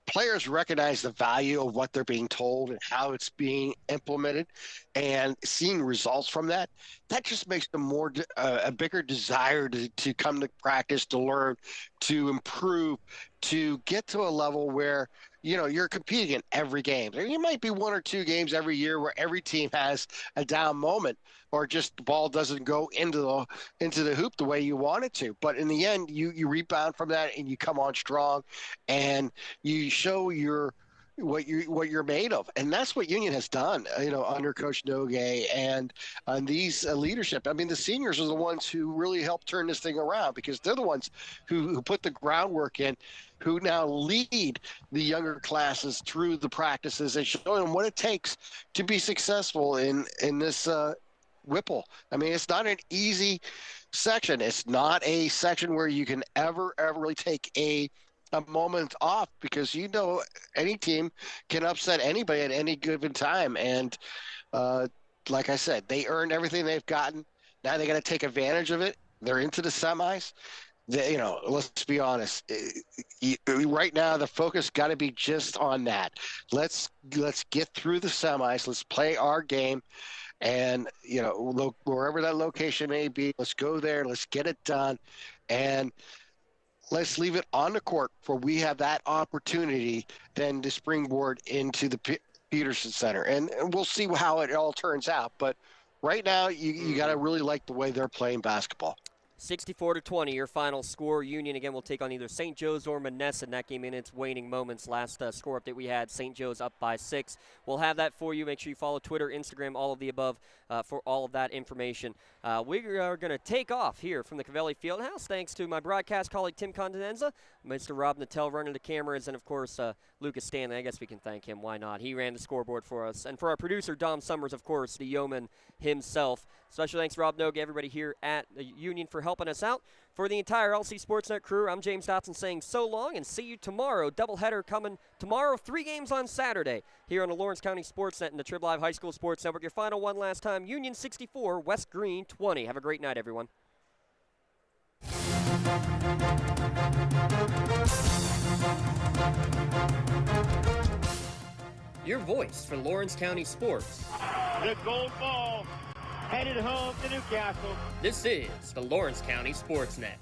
players recognize the value of what they're being told and how it's being implemented and seeing results from that, that just makes them a bigger desire to come to practice, to learn, to improve, to get to a level where, you're competing in every game. There might be 1 or 2 games every year where every team has a down moment or just the ball doesn't go into the hoop the way you want it to. But in the end, you rebound from that and you come on strong and you show what you're made of. And that's what Union has done, under Coach Nogue and these leadership. I mean, the seniors are the ones who really helped turn this thing around because they're the ones who put the groundwork in, who now lead the younger classes through the practices and show them what it takes to be successful in this Whipple. I mean, it's not an easy section. It's not a section where you can ever really take a moment off because any team can upset anybody at any given time. And like I said, they earned everything they've gotten. Now they got to take advantage of it. They're into the semis. Let's be honest. Right now, the focus got to be just on that. Let's get through the semis. Let's play our game. And, wherever that location may be, let's go there. Let's get it done. And let's leave it on the court for we have that opportunity then to springboard into the Peterson Center. And we'll see how it all turns out. But right now, you got to really like the way they're playing basketball. 64-20, your final score. Union, again, will take on either St. Joe's or Monessen. That game in its waning moments. Last score update we had, St. Joe's up by 6. We'll have that for you. Make sure you follow Twitter, Instagram, all of the above for all of that information. We are going to take off here from the Covelli Fieldhouse. Thanks to my broadcast colleague, Tim Condenza, Mr. Rob Nattel running the cameras, and, of course, Lucas Stanley. I guess we can thank him. Why not? He ran the scoreboard for us. And for our producer, Dom Summers, of course, the yeoman himself. Special thanks, Rob Nogue, everybody here at the Union for helping us out. For the entire LC Sportsnet crew, I'm James Dotson saying so long and see you tomorrow. Doubleheader coming tomorrow, 3 games on Saturday here on the Lawrence County SportsNet and the TRIB Live High School Sports Network. Your final one last time, Union 64, West Greene 20. Have a great night, everyone. Your voice for Lawrence County sports. The gold ball headed home to Newcastle. This is the Lawrence County SportsNet.